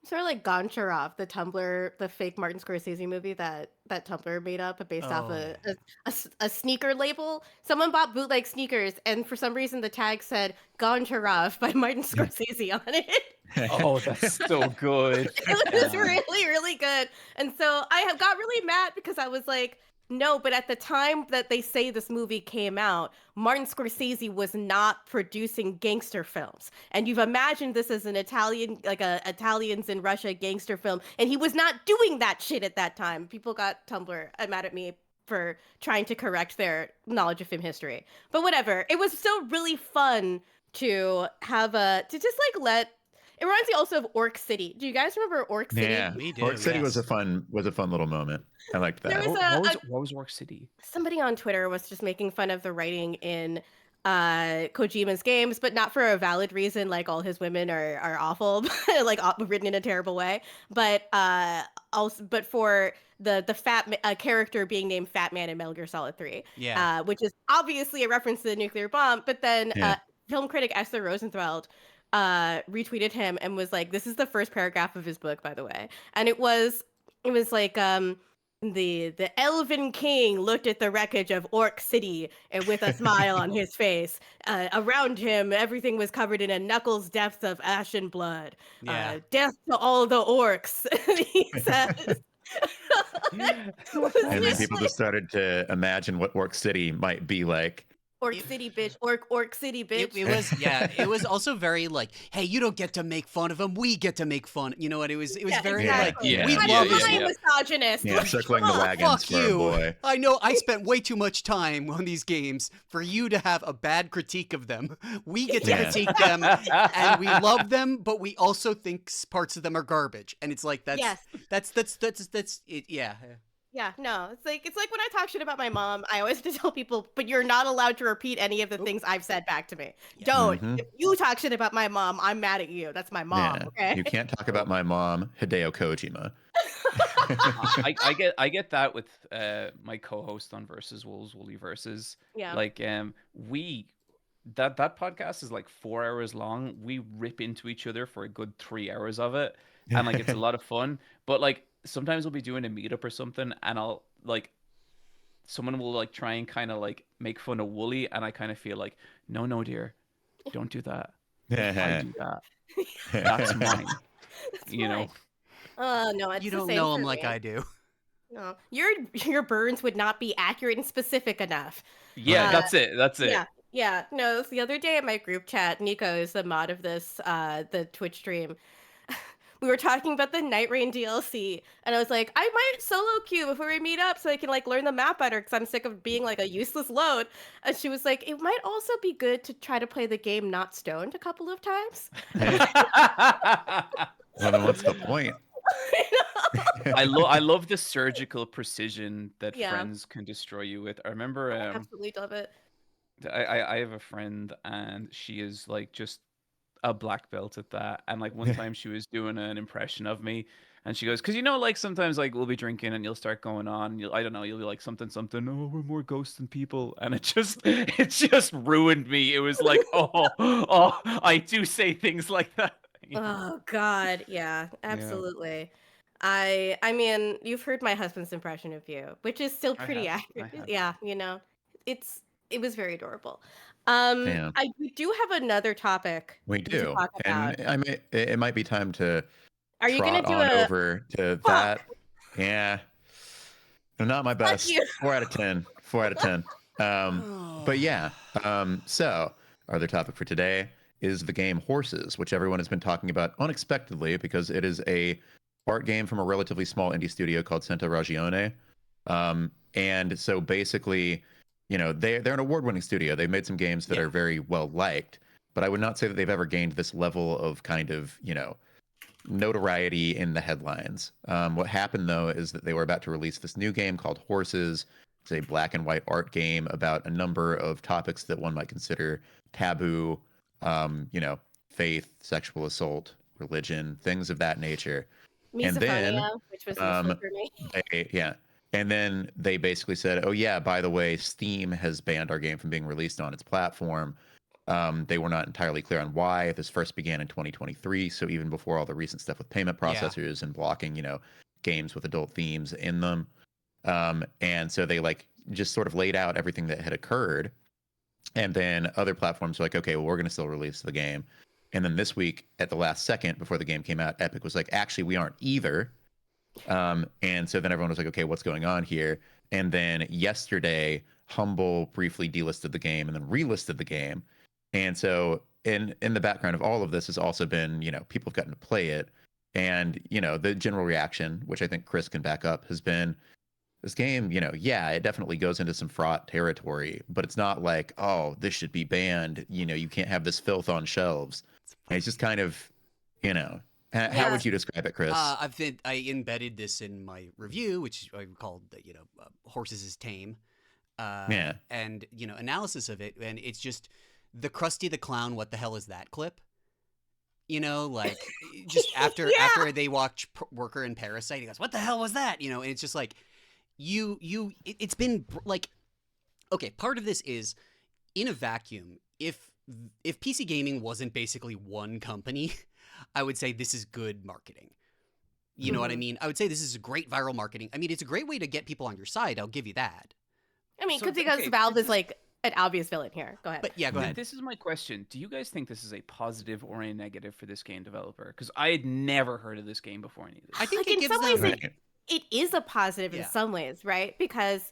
Sort of like Goncharov, the fake Martin Scorsese movie that Tumblr made up based off Oh. a sneaker label. Someone bought bootleg sneakers, and for some reason the tag said Goncharov by Martin Scorsese on it. Oh, that's so good. It was Yeah. really, really good. And so I have got really mad because I was like, no, but at the time that they say this movie came out, Martin Scorsese was not producing gangster films. And you've imagined this as an Italian, like a Italians in Russia gangster film, and he was not doing that shit at that time. People got Tumblr mad at me for trying to correct their knowledge of film history. But whatever. It was still really fun to have to just like let it reminds me also of Orc City. Do you guys remember Orc City? Yeah, We do, Port City yes. was a fun little moment. I liked There that. was What was Orc City? somebody on Twitter was just making fun of the writing in Kojima's games, but not for a valid reason. Like all his women are awful, like written in a terrible way. But but for the character being named Fat Man in Metal Gear Solid 3, Yeah. which is obviously a reference to the nuclear bomb. But then Yeah. film critic Esther Rosenfeld retweeted him and was like, "This is the first paragraph of his book, by the way," and it was like the elven king looked at the wreckage of Orc City and with a smile on his face. Around him, everything was covered in a knuckles depth of ashen blood. Yeah. Death to all the orcs, he says. It was And then just people just started to imagine what Orc City might be like Orc City, bitch. Orc City, bitch. It was also very like, hey, you don't get to make fun of him. We get to make fun. You know what? It was very exactly. like, we I'm love not his. a misogynist. Yeah, Like, circling come the on. wagons Fuck for a you. boy. I know I spent way too much time on these games for you to have a bad critique of them. We get to Yeah. critique them, and we love them, but we also think parts of them are garbage. And it's like Yes. that's it. Yeah. Yeah, no, it's like when I talk shit about my mom, I always have to tell people, but you're not allowed to repeat any of the things I've said back to me. Yeah. Don't. Mhm. If you talk shit about my mom, I'm mad at you. That's my mom. Yeah. Okay. You can't talk about my mom, Hideo Kojima. I get that with my co-host on Versus Wolves, Woolly Versus. Yeah. Like that podcast is like 4 hours long. We rip into each other for a good 3 hours of it, and like it's a lot of fun. But like sometimes we'll be doing a meetup or something, and I'll like someone will like try and kind of like make fun of Wooly, and I kind of feel like, no, dear, don't do that. I do that. That's mine. That's You know. fine. Oh no, it's You the don't same know for him like me. I do. No, your burns would not be accurate and specific enough. Yeah, Uh, that's it. That's it. Yeah, yeah. No, it was the other day at my group chat, Nico is the mod of this, the Twitch stream. We were talking about the Night Rain DLC, and I was like, I might solo queue before we meet up so I can like learn the map better because I'm sick of being like a useless load. And she was like, it might also be good to try to play the game not stoned a couple of times. Well, then what's the point? I love the surgical precision that Yeah. friends can destroy you with. I remember I absolutely love it. I have a friend, and she is like just a black belt at that. And like one time she was doing an impression of me, and she goes, because you know, like sometimes like we'll be drinking and you'll start going on, and I don't know, you'll be like something. Oh, we're more ghosts than people, and it just ruined me. It was like, oh, I do say things like that. You know? Oh God, yeah, absolutely. I mean, you've heard my husband's impression of you, which is still I pretty have. accurate. I have. Yeah, you know, it was very adorable. Yeah. We do have another topic We to do. talk about. And it might be time to Are you gonna trot do on a over to fuck? that. Yeah. Not my best. you. 4 out of 10. 4 out of 10. But yeah. So our other topic for today is the game Horses, which everyone has been talking about unexpectedly because it is a art game from a relatively small indie studio called Santa Ragione. And so basically, you know, they're an award-winning studio. They've made some games that Yeah. are very well liked, but I would not say that they've ever gained this level of kind of, you know, notoriety in the headlines. What happened though is that they were about to release this new game called Horses. It's a black and white art game about a number of topics that one might consider taboo, you know, faith, sexual assault, religion, things of that nature. And then, Misophonia, which was useful for me. And then they basically said, oh, yeah, by the way, Steam has banned our game from being released on its platform. They were not entirely clear on why. This first began in 2023. So even before all the recent stuff with payment processors and blocking, you know, games with adult themes in them. And so they like just sort of laid out everything that had occurred. And then other platforms were like, okay, well, we're going to still release the game. And then this week, at the last second before the game came out, Epic was like, actually, we aren't either. And so then everyone was like, okay, what's going on here? And then yesterday, Humble briefly delisted the game and then relisted the game. And so in the background of all of this has also been, you know, people have gotten to play it. And, you know, the general reaction, which I think Chris can back up, has been this game, you know, yeah, it definitely goes into some fraught territory, but it's not like, oh, this should be banned. You know, you can't have this filth on shelves. And it's just kind of, you know, how would you describe it, Chris? I embedded this in my review, which I called, you know, Horses is Tame. Yeah. And, you know, analysis of it. And it's just the Krusty the Clown, what the hell is that clip? You know, like just after they watch Worker and Parasite, he goes, what the hell was that? You know, and it's just like, it's been like, okay, part of this is in a vacuum. If PC gaming wasn't basically one company, I would say this is good marketing. You know what I mean? I would say this is great viral marketing. I mean, it's a great way to get people on your side. I'll give you that. I mean, So, because okay, Valve this is like an obvious villain here. Go ahead. But yeah, go ahead. This is my question. Do you guys think this is a positive or a negative for this game developer? Because I had never heard of this game before any of this. I think Like, it in gives some them. ways it is a positive in Yeah. some ways, right? Because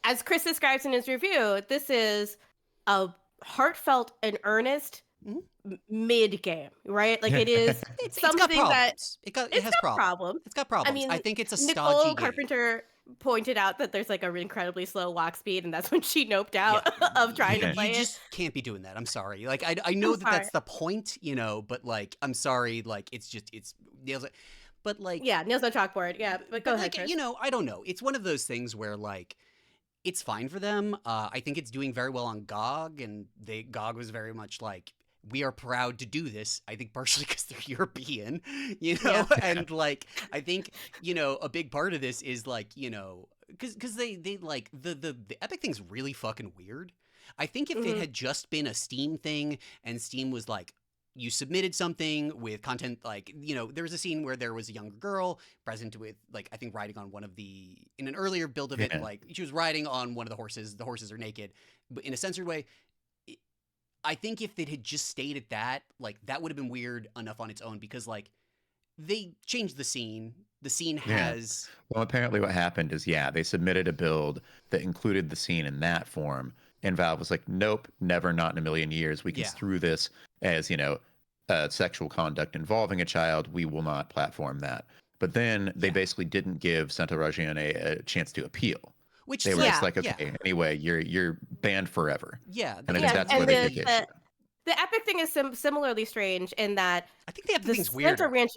as Chris describes in his review, this is a heartfelt and earnest Mhm. mid game, right? Like it is It's got something that problems. It it's has got problems. problems. It's got I problems. I mean, think it's a stodgy Nicole game. Carpenter pointed out that there's like a incredibly slow walk speed, and that's when she noped out of trying to Yeah. play You it. just can't be doing that. I'm sorry. Like I know I'm that sorry. that's the point, but like I'm sorry. Like it's nails it. But like Yeah, nails on chalkboard. Yeah, but go but ahead, like Chris. I don't know. It's one of those things where like it's fine for them. I think it's doing very well on GOG, and GOG was very much like, we are proud to do this. I think partially because they're European, Yeah. and like I think a big part of this is like because they like the Epic thing's really fucking weird. I think if it Mhm. had just been a Steam thing and Steam was like, you submitted something with content like there was a scene where there was a younger girl present with like I think riding on one of the in an earlier build of it, Yeah. like she was riding on one of the horses are naked but in a censored way. I think if it had just stayed at that, like that would have been weird enough on its own because like they changed the scene. The scene Yeah. has Well, apparently what happened is, they submitted a build that included the scene in that form, and Valve was like, nope, never, not in a million years. We Yeah. construe this as, sexual conduct involving a child. We will not platform that. But then they Yeah. basically didn't give Santarajian a chance to appeal. which They were just like, yeah. okay, anyway, you're banned forever. Yeah, And I think Yeah, that's and where they take issue. the Epic thing is similarly strange in that I think the Epic the thing's Santa weirder.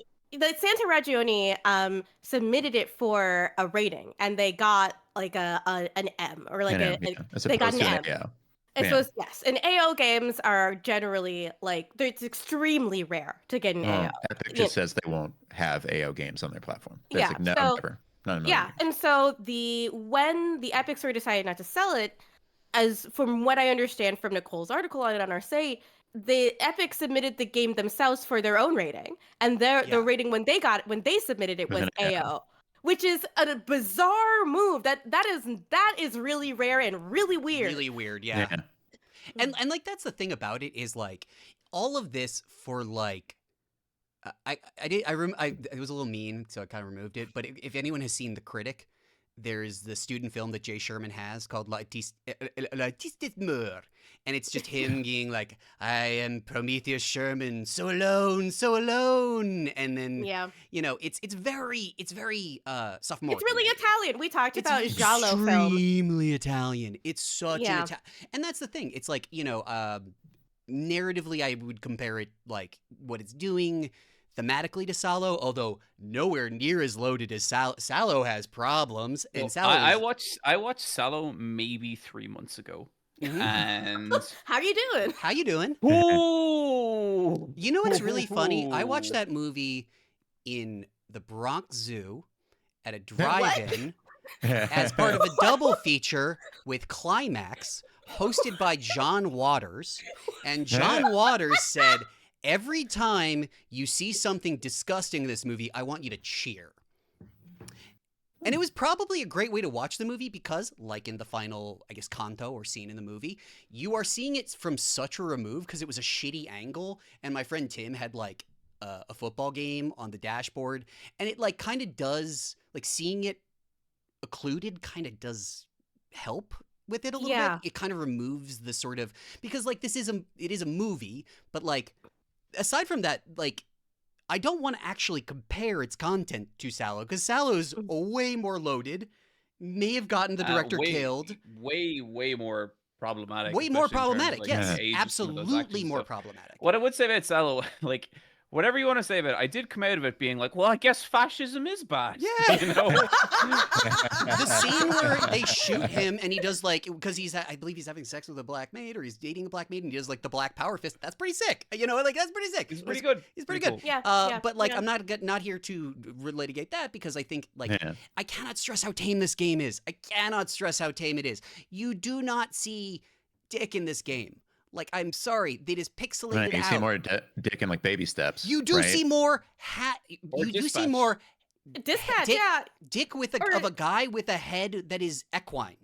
Santa Ragione submitted it for a rating, and they got like an M or like An M, as they got opposed an to M. AO. And Yeah. so yes, and AO games are generally like it's extremely rare to get an AO. Epic Yeah. just says they won't have AO games on their platform. They're Yeah, just like, no, so never. Not in a million yeah, years. and so when the Epic Store decided not to sell it, as from what I understand from Nicole's article on it on our site, the Epic submitted the game themselves for their own rating, and the Yeah. rating when they submitted it Was was an AO, which is a bizarre move. That is really rare and really weird. Really weird, yeah. And like that's the thing about it is like all of this for like it was a little mean, so I kind of removed it. But if anyone has seen The Critic, there's the student film that Jay Sherman has called L'Artiste Meur. And it's just him being like, I am Prometheus Sherman, so alone. And then, Yeah, it's very sophomore. it's really Italian. We talked It's about Giallo film. extremely Italian. It's such Yeah. an Italian. And that's the thing. It's like, narratively, I would compare it like what it's doing thematically to Salo, although nowhere near as loaded as Salo has problems. And Well, Salo I watched Salo maybe 3 months ago, Mhm. and How you doing? How you doing? ooh, You know what's really funny? I watched that movie in the Bronx Zoo at a drive-in as part of a double feature with Climax, hosted by John Waters. And John Waters said, every time you see something disgusting in this movie, I want you to cheer. And it was probably a great way to watch the movie because, like in the final, I guess, canto or scene in the movie, you are seeing it from such a remove because it was a shitty angle. And my friend Tim had like a football game on the dashboard. And it like kind of does, like seeing it occluded kind of does help with it a little Yeah. bit. It kind of removes the sort of, because like it is a movie, but like aside from that, like I don't want to actually compare its content to Salo because Salo's way more loaded, may have gotten the director killed. way more problematic. Way more especially in terms problematic, of, like, yes. the age of some of those Absolutely actors and more stuff. problematic. What I would say about Salo, like whatever you want to say about it, I did come out of it being like, well, I guess fascism is bad. Yeah. You know? The scene where they shoot him and he does like, because I believe he's having sex with a black maid or he's dating a black maid and he does like the black power fist. That's pretty sick. Like that's pretty sick. He's pretty good. He's pretty Pretty good. cool. Yeah, But like, yeah. I'm not here to litigate that because I think like, Yeah. I cannot stress how tame this game is. I cannot stress how tame it is. You do not see dick in this game. Like, I'm sorry, they just pixelated Right, you out. see more dick in like baby steps. You do right? see more Or you do see Dispatch. more Dispatch, dick, yeah. dick Or- of a guy with a head that is equine.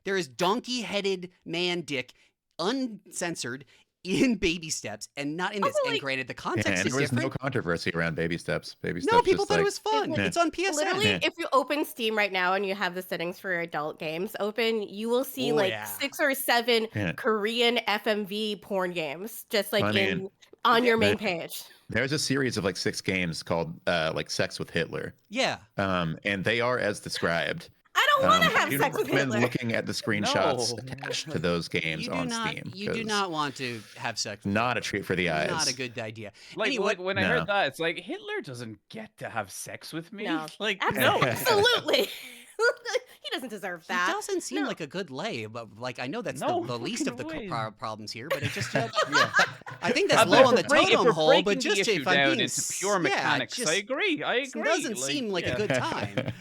There is donkey-headed man dick, uncensored, in baby steps and not in this. Also, And like- granted, the Yeah, context and is there was no different. controversy around baby steps. Baby No, steps people just thought like, it was fun. like, It's on PSN. Literally, Yeah. if you open Steam right now and you have the settings for adult games open, you will see Oh, like yeah. 6 or 7 Yeah. Korean FMV porn games just like I mean, on your main there- page. there's a series of like 6 games called like Sex with Hitler. Yeah. And they are as described. I don't want to I have do sex not with recommend Hitler. looking at the screenshots No. attached to those games You do on not. Steam. You do 'cause not want to have sex. With Not a treat for the eyes. Not a good idea. Like, Anyway, like when I No. heard that, it's like Hitler doesn't get to have sex with me. No. Like Absolutely. no. Absolutely. He doesn't deserve he that. doesn't seem No. like a good lay, but like I know that's No the least of the fucking way. problems here, but it just Yeah. I think that's But low if on we're the break- if totem we're hole. But breaking the just issue if I'm down being into pure mechanics, just, I agree. I it agree. doesn't seem like a good time.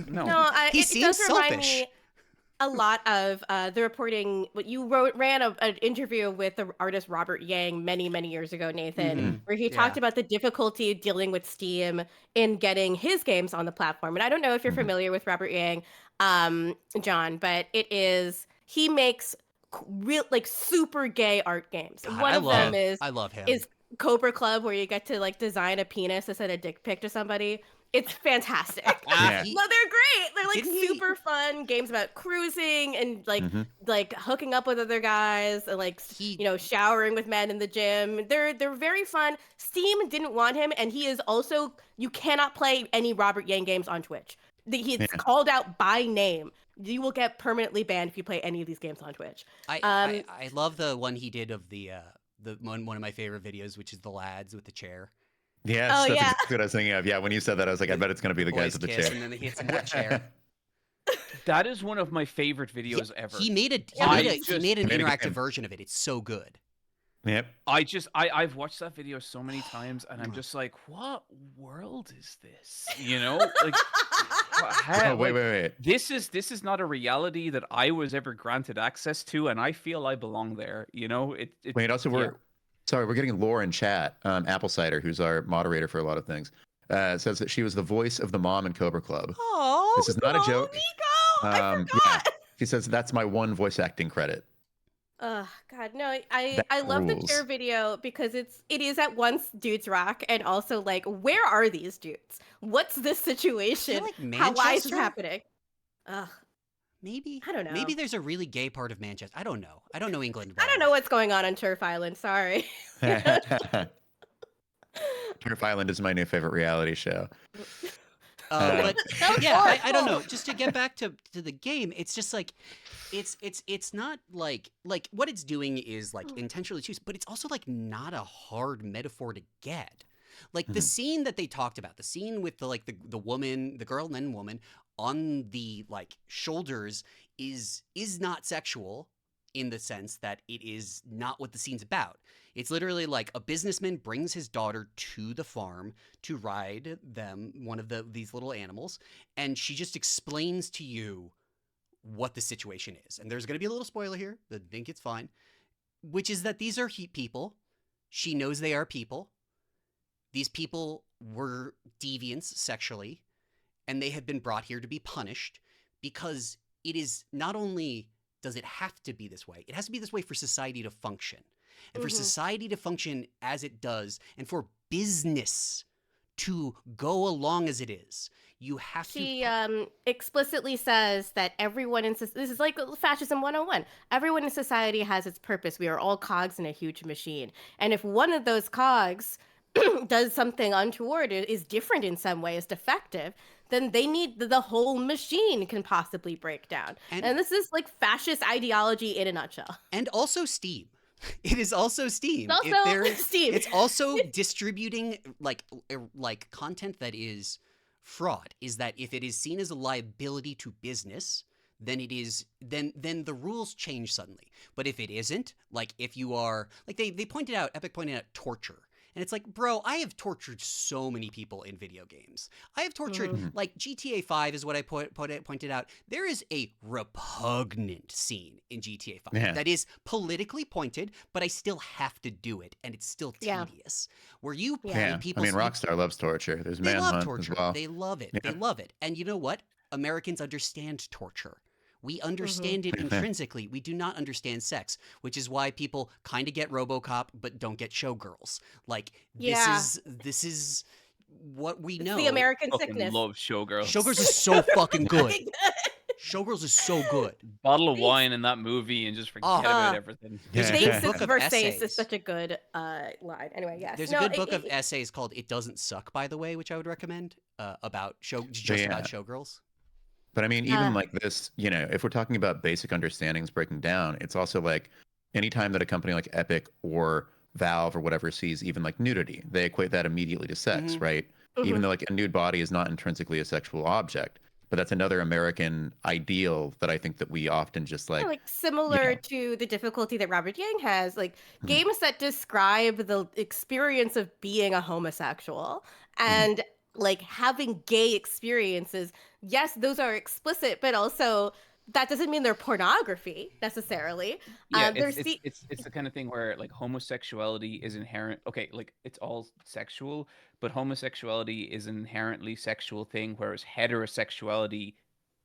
No. No, He it seems does remind selfish. me a lot of the reporting. What you ran an interview with the artist Robert Yang many years ago, Nathan, Mhm. where he Yeah. talked about the difficulty of dealing with Steam in getting his games on the platform. And I don't know if you're Mhm. familiar with Robert Yang, John, but he makes real like super gay art games. God, One of them I love him. is Cobra Club, where you get to like design a penis to send a dick pic to somebody. It's fantastic. Yeah. No, they're great. They're like Didn't he- super fun games about cruising and like Mhm. like hooking up with other guys and like He- showering with men in the gym. They're very fun. Steam didn't want him, and he is also you cannot play any Robert Yang games on Twitch. He's Yeah. called out by name. You will get permanently banned if you play any of these games on Twitch. I love the one he did of the one of my favorite videos, which is the lads with the chair. Yes, Oh, that's yeah. exactly what I was thinking of. Yeah, when you said that, I was like, I bet it's going to be the guys Boys with the kiss, chair. and then he hits him with a chair. That is one of my favorite videos ever. He made an I interactive game. version of it. It's so good. Yep. I've watched that video so many times, and I'm just like, what world is this? You know, like, Oh, wait. This is not a reality that I was ever granted access to, and I feel I belong there. You know, Wait, also, we're getting lore in chat. Apple Cider, who's our moderator for a lot of things, says that she was the voice of the mom in Cobra Club. Oh, This is not a joke. Nico, I forgot. Yeah. She says that's my one voice acting credit. Oh God, no! I That love the rules. chair video because it is at once dudes rock and also like where are these dudes? What's this situation? like Why is this Manchester? happening? Ugh, Maybe. I don't know. Maybe there's a really gay part of Manchester. I don't know. I don't know England. I don't know what's going on Turf Island. Sorry. Turf Island is my new favorite reality show. But That was yeah, I don't know. horrible. Just to get back to the game, it's just like it's not like what it's doing is like intentionally choose, but it's also like not a hard metaphor to get. Like the Mhm. scene that they talked about, the scene with the woman, the girl and then woman on the like shoulders is not sexual in the sense that it is not what the scene's about. It's literally like a businessman brings his daughter to the farm to ride one of these little animals, and she just explains to you what the situation is. And there's going to be a little spoiler here, but I think it's fine, which is that these are people. She knows they are people. These people were deviants sexually, and they have been brought here to be punished because it is not only does it have to be this way, it has to be this way for society to function. And for Mhm. society to function as it does, and for business to go along as it is, you have She to. explicitly says that everyone in this is like fascism 101. Everyone in society has its purpose. We are all cogs in a huge machine. And if one of those cogs does something untoward, is different in some way, is defective, then they need the whole machine can possibly break down. And this is like fascist ideology in a nutshell. And also Steam. It is also Steam. Also If there is- Steam. It's also distributing like content that is fraud. Is that if it is seen as a liability to business, then it is then the rules change suddenly. But if it isn't, like if you are like they pointed out, Epic pointed out torture. And it's like, bro, I have tortured so many people in video games. I have tortured, like, GTA 5 is what I pointed out. There is a repugnant scene in GTA 5 Yeah. that is politically pointed, but I still have to do it, and it's still Yeah. tedious. Where you Yeah. pay Yeah, people... I mean, Rockstar loves torture. There's They love Manhunt torture. as well. They love it. Yeah. They love it. And you know what? Americans understand torture. We understand it intrinsically. We do not understand sex, which is why people kind of get RoboCop but don't get Showgirls. Like Yeah. this is what we It's know. the American Fucking sickness. love Showgirls. Showgirls is so fucking good. Fucking good. Showgirls is so good. Bottle of wine in that movie and just forget about everything. There's a Faces good book of versus essays. is such a good line. Anyway, yes. There's a good book of essays called "It Doesn't Suck," by the way, which I would recommend about about Showgirls. But I mean, even like this, you know, if we're talking about basic understandings breaking down, it's also like anytime that a company like Epic or Valve or whatever sees even like nudity, they equate that immediately to sex, right? Even though like a nude body is not intrinsically a sexual object. But that's another American ideal that I think that we often just like, like similar to the difficulty that Robert Yang has, like games that describe the experience of being a homosexual and like having gay experiences. Yes, those are explicit, but also that doesn't mean they're pornography necessarily. Yeah, it's the kind of thing where like homosexuality is inherent. Okay, like it's all sexual, but homosexuality is an inherently sexual thing, whereas heterosexuality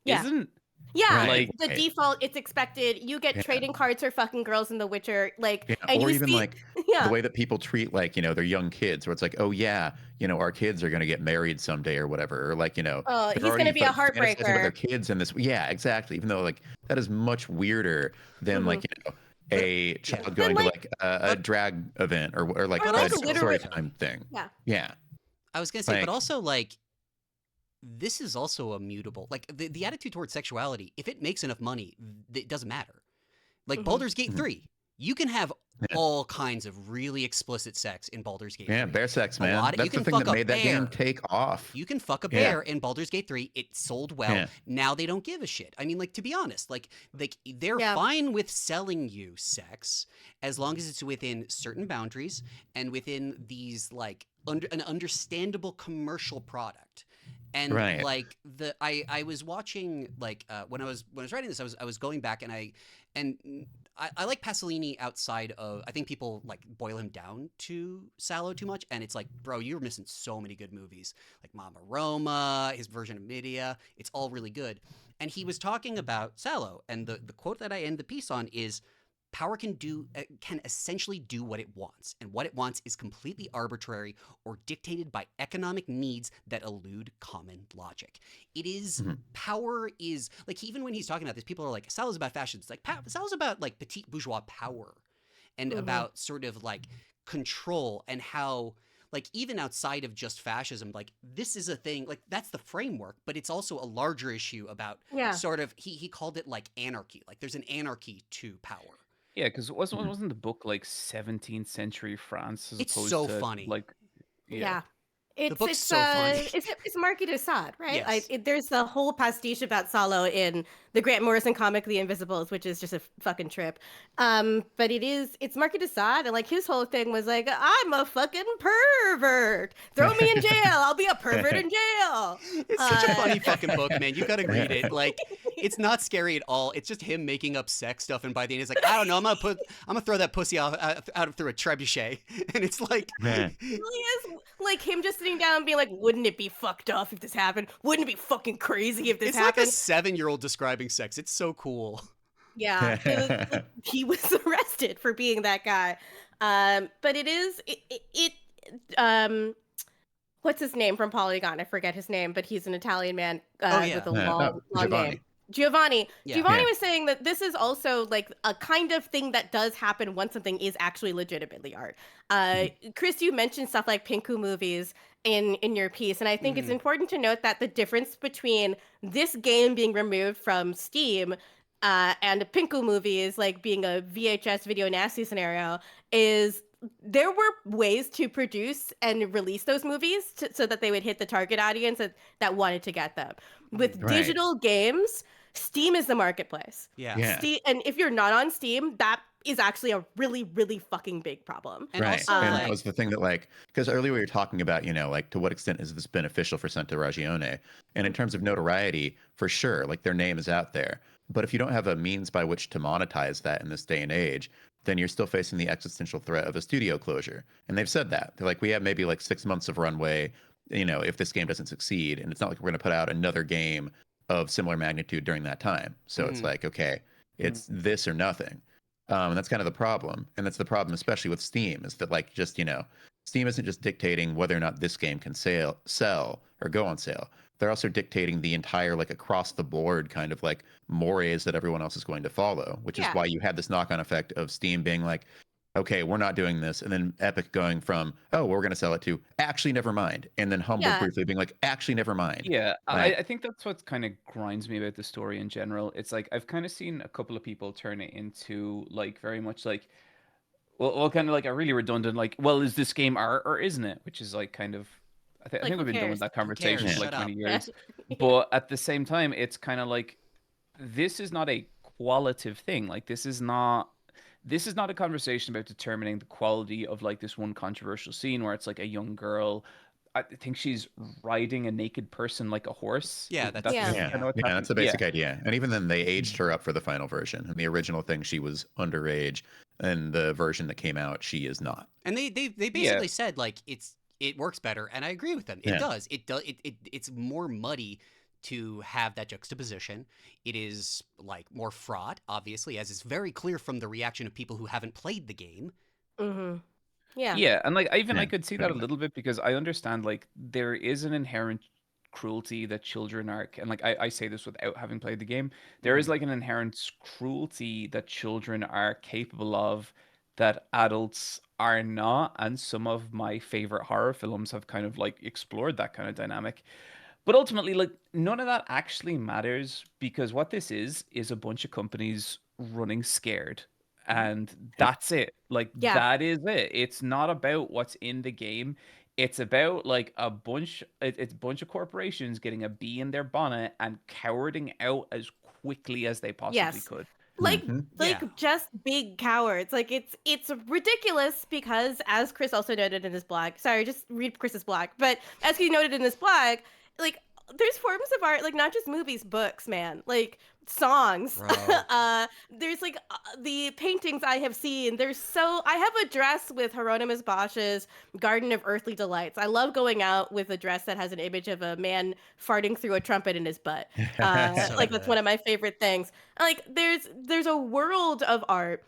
isn't. Yeah, Right, the default, it's expected. You get trading cards for fucking girls in The Witcher, like, and or you even see, like the way that people treat like, you know, their young kids, where it's like, oh yeah, you know, our kids are gonna get married someday or whatever, or like, you know, oh, they're he's gonna already be a fantasizing about their heartbreaker. kids in this. Yeah, exactly. Even though like that is much weirder than like, you know, a child going to like a drag event or like Or, a like, story literally- time thing. Yeah. I was gonna say, Like- but also like this is also a mutable. Like the attitude towards sexuality, if it makes enough money, it doesn't matter. Like Baldur's Gate 3, you can have all kinds of really explicit sex in Baldur's Gate 3. Yeah, bear sex, man. You That's can the thing fuck that a made that game bear. take off. You can fuck a bear in Baldur's Gate 3. It sold well. Yeah. Now they don't give a shit. I mean, like, to be honest, like they're fine with selling you sex as long as it's within certain boundaries and within these like an understandable commercial product. And like I was watching like when I was writing this, I was going back and I like Pasolini outside of, I think people like boil him down to Sallow too much, and it's like, bro, you're missing so many good movies like Mama Roma, his version of Medea. It's all really good. And he was talking about Sallow, and the quote that I end the piece on is, power can essentially do what it wants, and what it wants is completely arbitrary or dictated by economic needs that elude common logic. It is power is like, even when he's talking about this, people are like, Sal's about fashion. It's like Sal's about like petite bourgeois power and about sort of like control, and how like even outside of just fascism, like this is a thing, like that's the framework, but it's also a larger issue about sort of, he called it like anarchy. Like there's an anarchy to power. Yeah, because wasn't the book like 17th century France as It's opposed so to funny. like It's, book's it's, so funny. It's Marquis de Sade, right? Yes. There's the whole pastiche about Sallow in the Grant Morrison comic The Invisibles, which is just a fucking trip. But it's Marquis de Sade, and like his whole thing was like, I'm a fucking pervert. Throw me in jail. I'll be a pervert in jail. It's such a funny fucking book, man. You gotta read it. Like, it's not scary at all. It's just him making up sex stuff, and by the end, he's like, I don't know, I'm gonna throw that pussy out through a trebuchet, and it's like, It really is like him just sitting down and being like, wouldn't it be fucked up if this happened? Wouldn't it be fucking crazy if this it's happened? like a 7-year-old describing sex. It's so cool. Yeah, he was arrested for being that guy. But what's his name from Polygon? I forget his name, but he's an Italian man with a long name. Giovanni. Yeah. Giovanni was saying that this is also like a kind of thing that does happen once something is actually legitimately art. Chris, you mentioned stuff like Pinku movies in your piece, and I think it's important to note that the difference between this game being removed from Steam and Pinku movies, like being a VHS video nasty scenario, is there were ways to produce and release those movies so that they would hit the target audience that wanted to get them. With digital games, Steam is the marketplace. Yeah. Steam, and if you're not on Steam, that is actually a really, really fucking big problem. And also, and like, that was the thing that, like, because earlier we were talking about, you know, like to what extent is this beneficial for Santa Ragione? And in terms of notoriety, for sure, like their name is out there. But if you don't have a means by which to monetize that in this day and age, then you're still facing the existential threat of a studio closure. And they've said that. They're like, we have maybe like 6 months of runway, you know, if this game doesn't succeed. And it's not like we're going to put out another game of similar magnitude during that time. So it's like, okay, it's this or nothing. And that's kind of the problem. And that's the problem, especially with Steam, is that like just, Steam isn't just dictating whether or not this game can sell or go on sale. They're also dictating the entire like across the board kind of like mores that everyone else is going to follow, which is Yeah. why you had this knock-on effect of Steam being like, okay, we're not doing this, and then Epic going from, oh, we're going to sell it to, actually, never mind, and then Humble Yeah. briefly being like, actually, never mind. Yeah, Like, I think that's what kind of grinds me about the story in general. It's like I've kind of seen a couple of people turn it into like very much like, well, kind of like a really redundant like, well, is this game art or isn't it? Which is like kind of, I Like, think who we've been done with cares? that conversation cares? for like Shut 20 up. years. Yeah. But at the same time, it's kind of like this is not a qualitative thing. Like this is not a conversation about determining the quality of like this one controversial scene where it's like a young girl. I think she's riding a naked person like a horse. Yeah, that's That's Yeah. yeah, kind of what's yeah, happening. that's the basic idea. And even then, they aged her up for the final version. In the original thing, she was underage, and the version that came out, she is not. And they Yeah. basically said like it works better, and I agree with them. It Yeah. does. It's more muddy to have that juxtaposition. It is like more fraught, obviously, as is very clear from the reaction of people who haven't played the game. Mm-hmm. Yeah. Yeah, and like I Yeah, could see that a pretty much. little bit because I understand like there is an inherent cruelty that children are, and like I say this without having played the game. There is like an inherent cruelty that children are capable of that adults are not, and some of my favorite horror films have kind of like explored that kind of dynamic. But ultimately, like none of that actually matters because what this is a bunch of companies running scared. And that's it. Like Yeah. that is it. It's not about what's in the game. It's about like it's a bunch of corporations getting a bee in their bonnet and cowarding out as quickly as they possibly Yes. could. Like Mhm. Yeah. just big cowards. Like it's ridiculous because as Chris also noted in his blog. Sorry, just read Chris's blog. But as he noted in his blog, like there's forms of art, like not just movies, books, man. Like songs. Bro. There's like the paintings I have seen. I have a dress with Hieronymus Bosch's Garden of Earthly Delights. I love going out with a dress that has an image of a man farting through a trumpet in his butt. So Like that's good. one of my favorite things. Like there's a world of art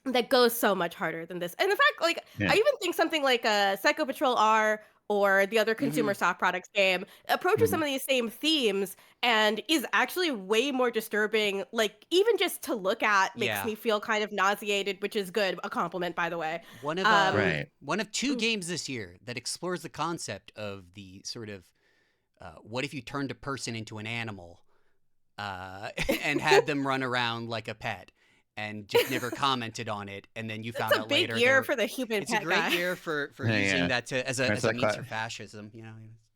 that goes so much harder than this. And in fact, like Yeah. I even think something like Psycho Patrol R or the other Mm-hmm. consumer soft products game approaches some of these same themes and is actually way more disturbing. Like even just to look at makes Yeah. me feel kind of nauseated, which is good. A compliment, by the way. One of Right. one of two Mm. games this year that explores the concept of the sort of what if you turned a person into an animal and had them run around like a pet and just never commented on it, and then you found It's a out big later year for the human it's a pet great guy. year for Yeah, using yeah. that to as a It's as a like means that- for fascism, you know.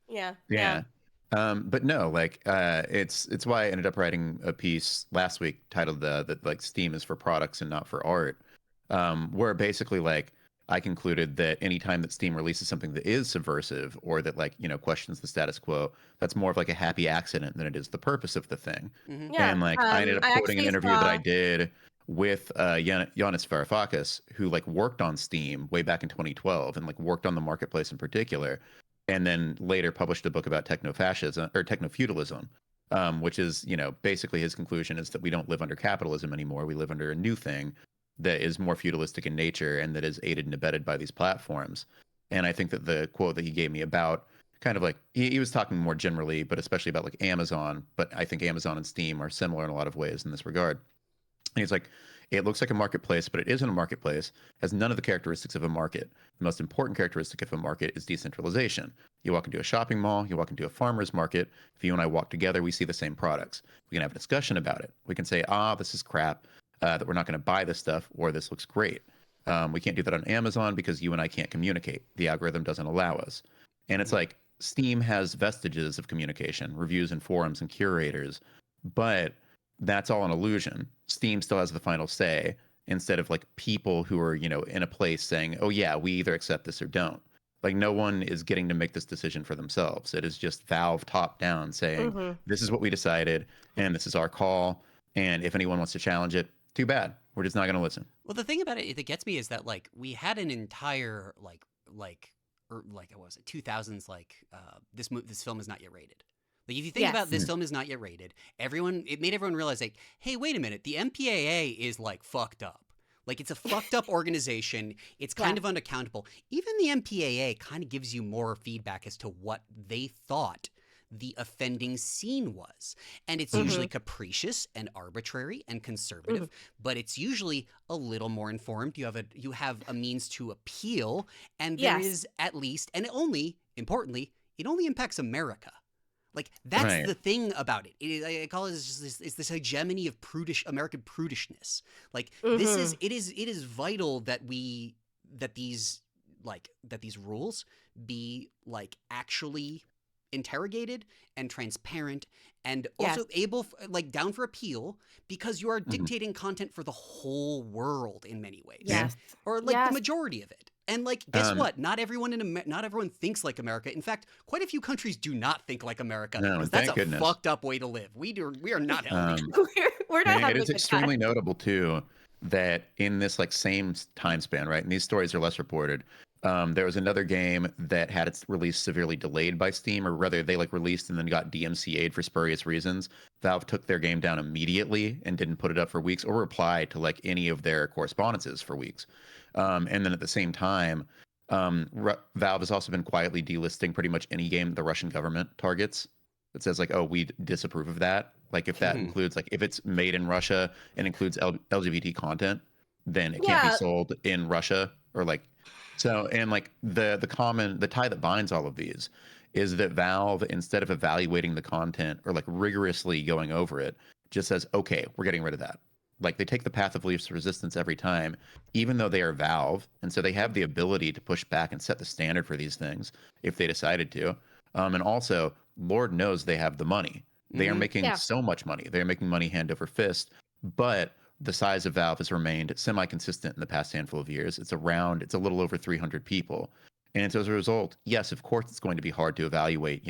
Yeah. Yeah. But no, like it's why I ended up writing a piece last week titled that like Steam is for products and not for art. Where basically like I concluded that anytime that Steam releases something that is subversive or that like, questions the status quo, that's more of like a happy accident than it is the purpose of the thing. Mm-hmm. Yeah. And like I ended up I quoting an actually interview that I saw- did with Giannis Varoufakis, who like worked on Steam way back in 2012 and like worked on the marketplace in particular, and then later published a book about techno-fascism or techno-feudalism, which is basically his conclusion is that we don't live under capitalism anymore. We live under a new thing that is more feudalistic in nature and that is aided and abetted by these platforms. And I think that the quote that he gave me about kind of like he was talking more generally, but especially about like Amazon. But I think Amazon and Steam are similar in a lot of ways in this regard. And he's like, it looks like a marketplace, but it isn't a marketplace, has none of the characteristics of a market. The most important characteristic of a market is decentralization. You walk into a shopping mall, you walk into a farmer's market. If you and I walk together, we see the same products. We can have a discussion about it. We can say, this is crap, that we're not going to buy this stuff, or this looks great. We can't do that on Amazon because you and I can't communicate. The algorithm doesn't allow us. And it's like Steam has vestiges of communication, reviews and forums and curators, but that's all an illusion. Steam still has the final say instead of like people who are, in a place saying, oh yeah, we either accept this or don't. Like no one is getting to make this decision for themselves. It is just Valve top down saying, this is what we decided and this is our call. And if anyone wants to challenge it, too bad. We're just not going to listen. Well, the thing about it that gets me is that like we had an entire like what was it 2000s this film is not yet rated. Like if you think about this film is not yet rated, it made everyone realize like, hey, wait a minute, the MPAA is like fucked up. Like it's a fucked up organization. It's kind of unaccountable. Even the MPAA kind of gives you more feedback as to what they thought the offending scene was. And it's usually capricious and arbitrary and conservative, but it's usually a little more informed. You have a means to appeal, and there is at least, and importantly, it only impacts America. Like that's the thing about it. I call it it's this hegemony of American prudishness. Like it is vital that these rules be like actually interrogated and transparent and also able down for appeal, because you are dictating content for the whole world in many ways. Or the majority of it. And like, guess what? Not everyone thinks like America. In fact, quite a few countries do not think like America. No, that's a goodness. fucked up way to live. We are not healthy. We're not having it is extremely notable too that in this like same time span, right? And these stories are less reported. There was another game that had its release severely delayed by Steam, or rather they like released and then got DMCA'd for spurious reasons. Valve took their game down immediately and didn't put it up for weeks or reply to like any of their correspondences for weeks. And then at the same time, Valve has also been quietly delisting pretty much any game the Russian government targets. It says like, oh, we disapprove of that. Like if that includes like if it's made in Russia and includes LGBT content, then it can't be sold in Russia or like. So, and like the tie that binds all of these is that Valve, instead of evaluating the content or like rigorously going over it, just says, okay, we're getting rid of that. Like they take the path of least resistance every time, even though they are Valve. And so they have the ability to push back and set the standard for these things if they decided to. And also, Lord knows they have the money. They are making so much money. They're making money hand over fist. But the size of Valve has remained semi-consistent in the past handful of years. It's a little over 300 people. And so as a result, yes, of course, it's going to be hard to evaluate,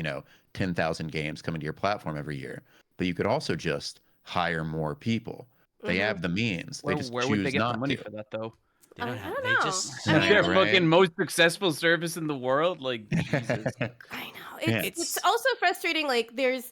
10,000 games coming to your platform every year. But you could also just hire more people. They have the means. Where would they get the money to. for that, though? They don't have. I don't They know. just. I mean, Their like- fucking most successful service in the world. Like, Jesus. I know. It's also frustrating. Like, there's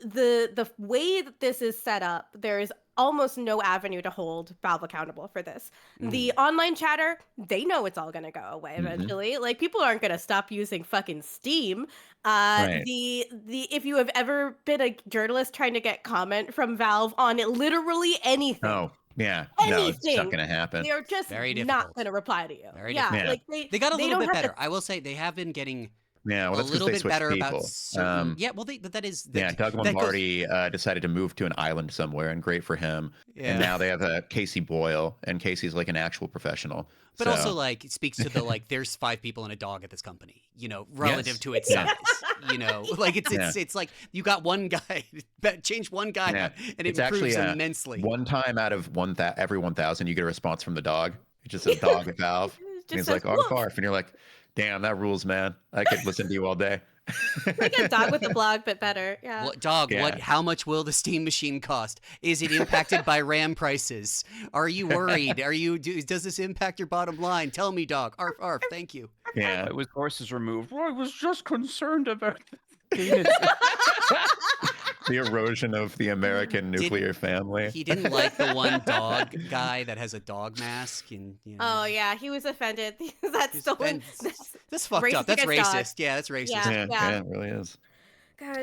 the way that this is set up, there's almost no avenue to hold Valve accountable for this. The online chatter, they know it's all going to go away eventually. Like, people aren't going to stop using fucking Steam. The if you have ever been a journalist trying to get comment from Valve on literally anything. Oh, yeah. Anything. No, it's not going to happen. They're just not going to reply to you. Very difficult. Like they got a little bit better. To... I will say they have been getting Yeah, well, a that's little because they bit better switched about people. certain. But that is. Doug Lombardi decided to move to an island somewhere, and great for him. Yeah. And now they have Casey Boyle, and Casey's like an actual professional. But also, like, it speaks to the like, there's 5 people and a dog at this company, relative to its size. Like it's like you got one guy, change one guy, and it improves immensely. One time out of every 1,000, you get a response from the dog. It just says dog at Valve. And he's like, arf, arf. And you're like, damn, that rules, man. I could listen to you all day. Like a dog with a blog, but better. Yeah. What dog? Yeah. What? How much will the Steam machine cost? Is it impacted by RAM prices? Are you worried? Does this impact your bottom line? Tell me, dog. Arf, arf. Thank you. Yeah. Why was horses removed? Well, I was just concerned about the penis. The erosion of the American nuclear family. He didn't like the one dog guy that has a dog mask, and Oh yeah, he was offended. That's stolen. That's fucked up. That's racist. Dogs. Yeah, that's racist. Yeah, it really is. God,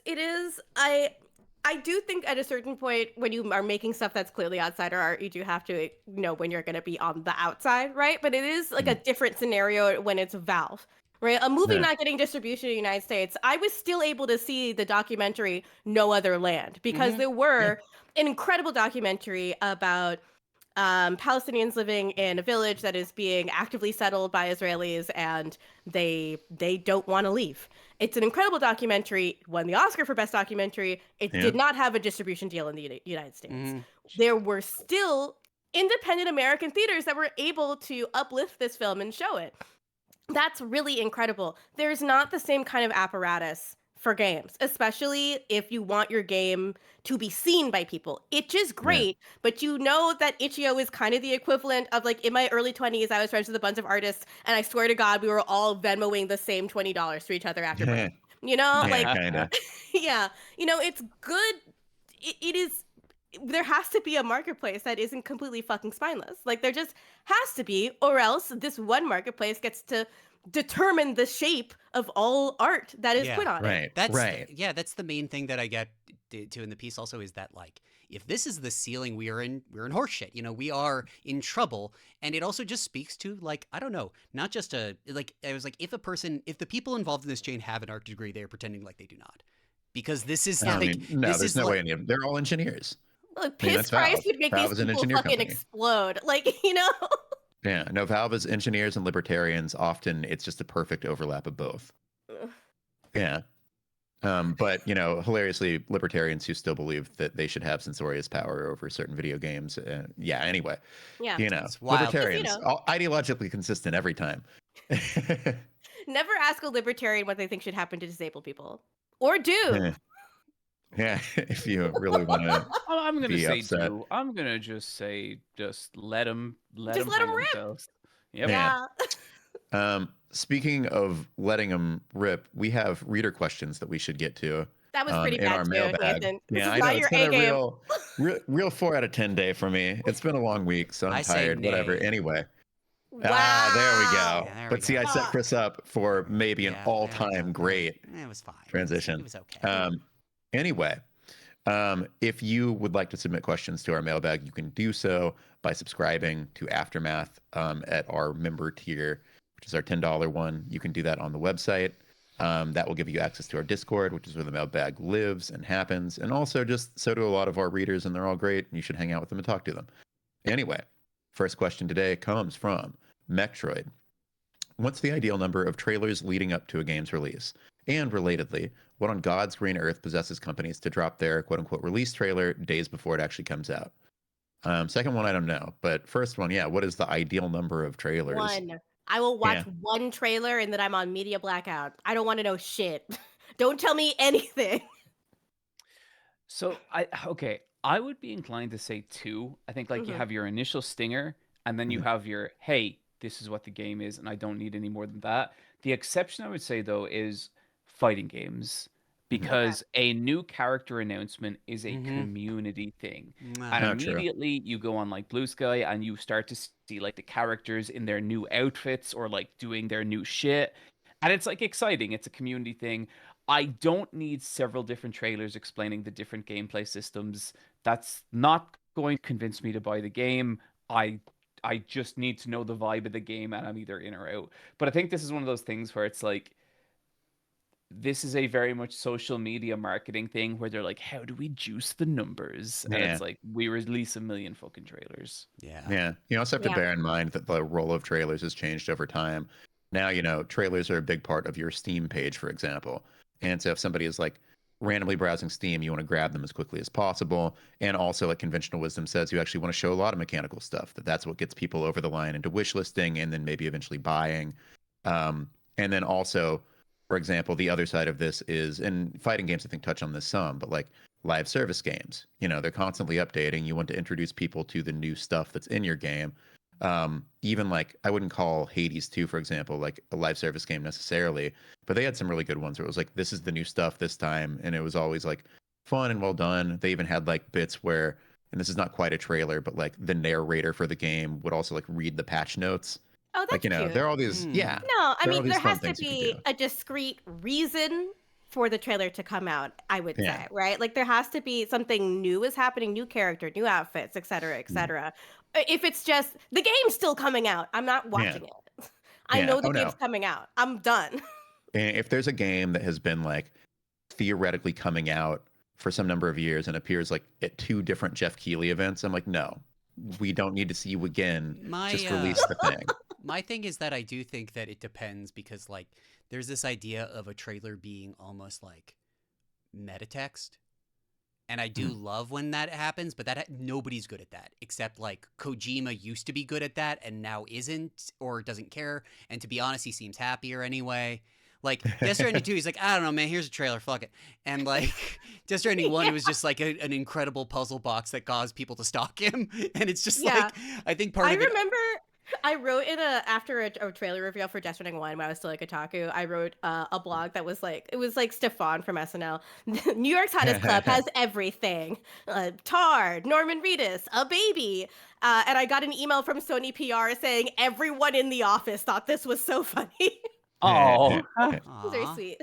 it is. I do think at a certain point when you are making stuff that's clearly outsider art, you do have to know when you're going to be on the outside, right? But it is like a different scenario when it's Valve. Right, a movie not getting distribution in the United States, I was still able to see the documentary No Other Land because there were an incredible documentary about Palestinians living in a village that is being actively settled by Israelis, and they don't want to leave. It's an incredible documentary. Won the Oscar for Best Documentary. It did not have a distribution deal in the United States. There were still independent American theaters that were able to uplift this film and show it. That's really incredible. There's not the same kind of apparatus for games, especially if you want your game to be seen by people. Itch is great, but you know that Itch.io is kind of the equivalent of like in my early 20s, I was friends with a bunch of artists, and I swear to God, we were all Venmoing the same $20 to each other after break. You know, like Yeah, kind of. yeah, it's good. It is. There has to be a marketplace that isn't completely fucking spineless. Like there just has to be, or else this one marketplace gets to determine the shape of all art that is Yeah. put on it. Right, right. That's the main thing that I get to in the piece also is that like if this is the ceiling we're in horseshit. We are in trouble, and it also just speaks to like I don't know, not just like I was like if the people involved in this chain have an art degree, they are pretending like they do not, because this is I Yeah. like mean, no, this there's is no way like any of them. They're all engineers. Like I mean, piss that's price Valve. would make Valve these is an people engineer fucking company. explode. Like, Yeah, no, Valve is engineers and libertarians. Often it's just a perfect overlap of both. Ugh. Yeah. But hilariously, libertarians who still believe that they should have censorious power over certain video games. Yeah. Anyway, Yeah. it's wild. libertarians, all ideologically consistent every time. Never ask a libertarian what they think should happen to disabled people. Or do. Yeah, if you really want to I'm gonna be say upset. do. I'm gonna just say just let them Just let hang them rip. themselves. Yep. Yeah. Yeah. Speaking of letting them rip, we have reader questions that we should get to That was pretty in bad our too, mailbag. Nathan. This Yeah, is I know not it's your been A a game. real 4 out of 10 day for me. It's been a long week, so I'm I say tired. Whatever. nay. Anyway. Wow. There we go. Yeah, there we But see, go. I set Fuck. Chris up for maybe an Yeah, there we go. all-time great It was fine. transition. It was okay. Anyway, if you would like to submit questions to our mailbag, you can do so by subscribing to Aftermath at our member tier, which is our $10 one. You can do that on the website. That will give you access to our Discord, which is where the mailbag lives and happens. And also just so do a lot of our readers, and they're all great. And you should hang out with them and talk to them. Anyway, first question today comes from Metroid. What's the ideal number of trailers leading up to a game's release? And relatedly, what on God's green earth possesses companies to drop their quote unquote release trailer days before it actually comes out? Second one, I don't know. But first one, yeah, what is the ideal number of trailers? One. I will watch Yeah. one trailer and then I'm on media blackout. I don't want to know shit. Don't tell me anything. So I would be inclined to say 2. I think like you Mhm. have your initial stinger, and then you have your hey, this is what the game is, and I don't need any more than that. The exception I would say though is fighting games, because a new character announcement is a community thing. And Oh, true. immediately you go on like Blue Sky and you start to see like the characters in their new outfits or like doing their new shit. And it's like exciting. It's a community thing. I don't need several different trailers explaining the different gameplay systems. That's not going to convince me to buy the game. I just need to know the vibe of the game and I'm either in or out. But I think this is one of those things where it's like this is a very much social media marketing thing where they're like, how do we juice the numbers? And Yeah. it's like, we release a million fucking trailers. Yeah. Yeah. You also have to Yeah. bear in mind that the role of trailers has changed over time. Now, trailers are a big part of your Steam page, for example. And so if somebody is like randomly browsing Steam, you want to grab them as quickly as possible. And also, like conventional wisdom says, you actually want to show a lot of mechanical stuff. That's what gets people over the line into wish listing and then maybe eventually buying. And then also, for example, the other side of this is, and fighting games I think touch on this some, but like live service games, they're constantly updating. You want to introduce people to the new stuff that's in your game. Even like I wouldn't call Hades 2, for example, like a live service game necessarily, but they had some really good ones where it was like, this is the new stuff this time. And it was always like fun and well done. They even had like bits where, and this is not quite a trailer, but like the narrator for the game would also like read the patch notes. Oh, that's Like, cute. there are all these, yeah. No, I there are all mean these there fun has to things you can be do. a discrete reason for the trailer to come out, I would Yeah. say, right? Like there has to be something new is happening, new character, new outfits, et cetera, et cetera. If it's just the game's still coming out, I'm not watching it. I Yeah. know the Oh, no. game's coming out. I'm done. And if there's a game that has been like theoretically coming out for some number of years and appears like at 2 different Jeff Keighley events, I'm like, no, we don't need to see you again. Just release the thing. My thing is that I do think that it depends because like there's this idea of a trailer being almost like meta text. And I do love when that happens, but nobody's good at that except like Kojima used to be good at that and now isn't or doesn't care. And to be honest, he seems happier anyway. Like Death Stranding 2, he's like, I don't know, man, here's a trailer, fuck it. And like Death Stranding 1, it was just like an incredible puzzle box that caused people to stalk him. And it's just like, I think part I of it. remember I wrote in after a trailer reveal for Death Stranding 1 when I was still at Kotaku, I wrote a blog that was like, it was like Stefan from SNL. New York's Hottest Club has everything. Tar, Norman Reedus, a baby. And I got an email from Sony PR saying everyone in the office thought this was so funny. Oh, It was very Aw. sweet.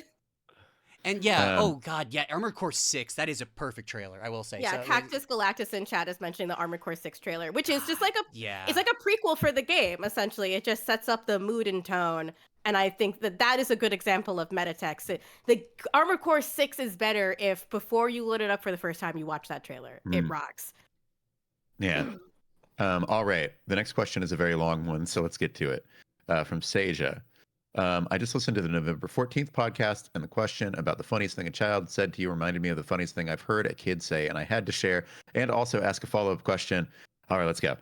And yeah, Um, oh god, yeah, Armored Core 6, that is a perfect trailer, I will say. Yeah, So Cactus Galactus in chat is mentioning the Armored Core 6 trailer, which is just like yeah. it's like a prequel for the game, essentially. It just sets up the mood and tone. And I think that is a good example of meta text. The Armored Core 6 is better if before you load it up for the first time, you watch that trailer. It rocks. Yeah. All right. The next question is a very long one, so let's get to it. From Seja. I just listened to the November 14th podcast, and the question about the funniest thing a child said to you reminded me of the funniest thing I've heard a kid say, and I had to share and also ask a follow-up question. All right, let's go.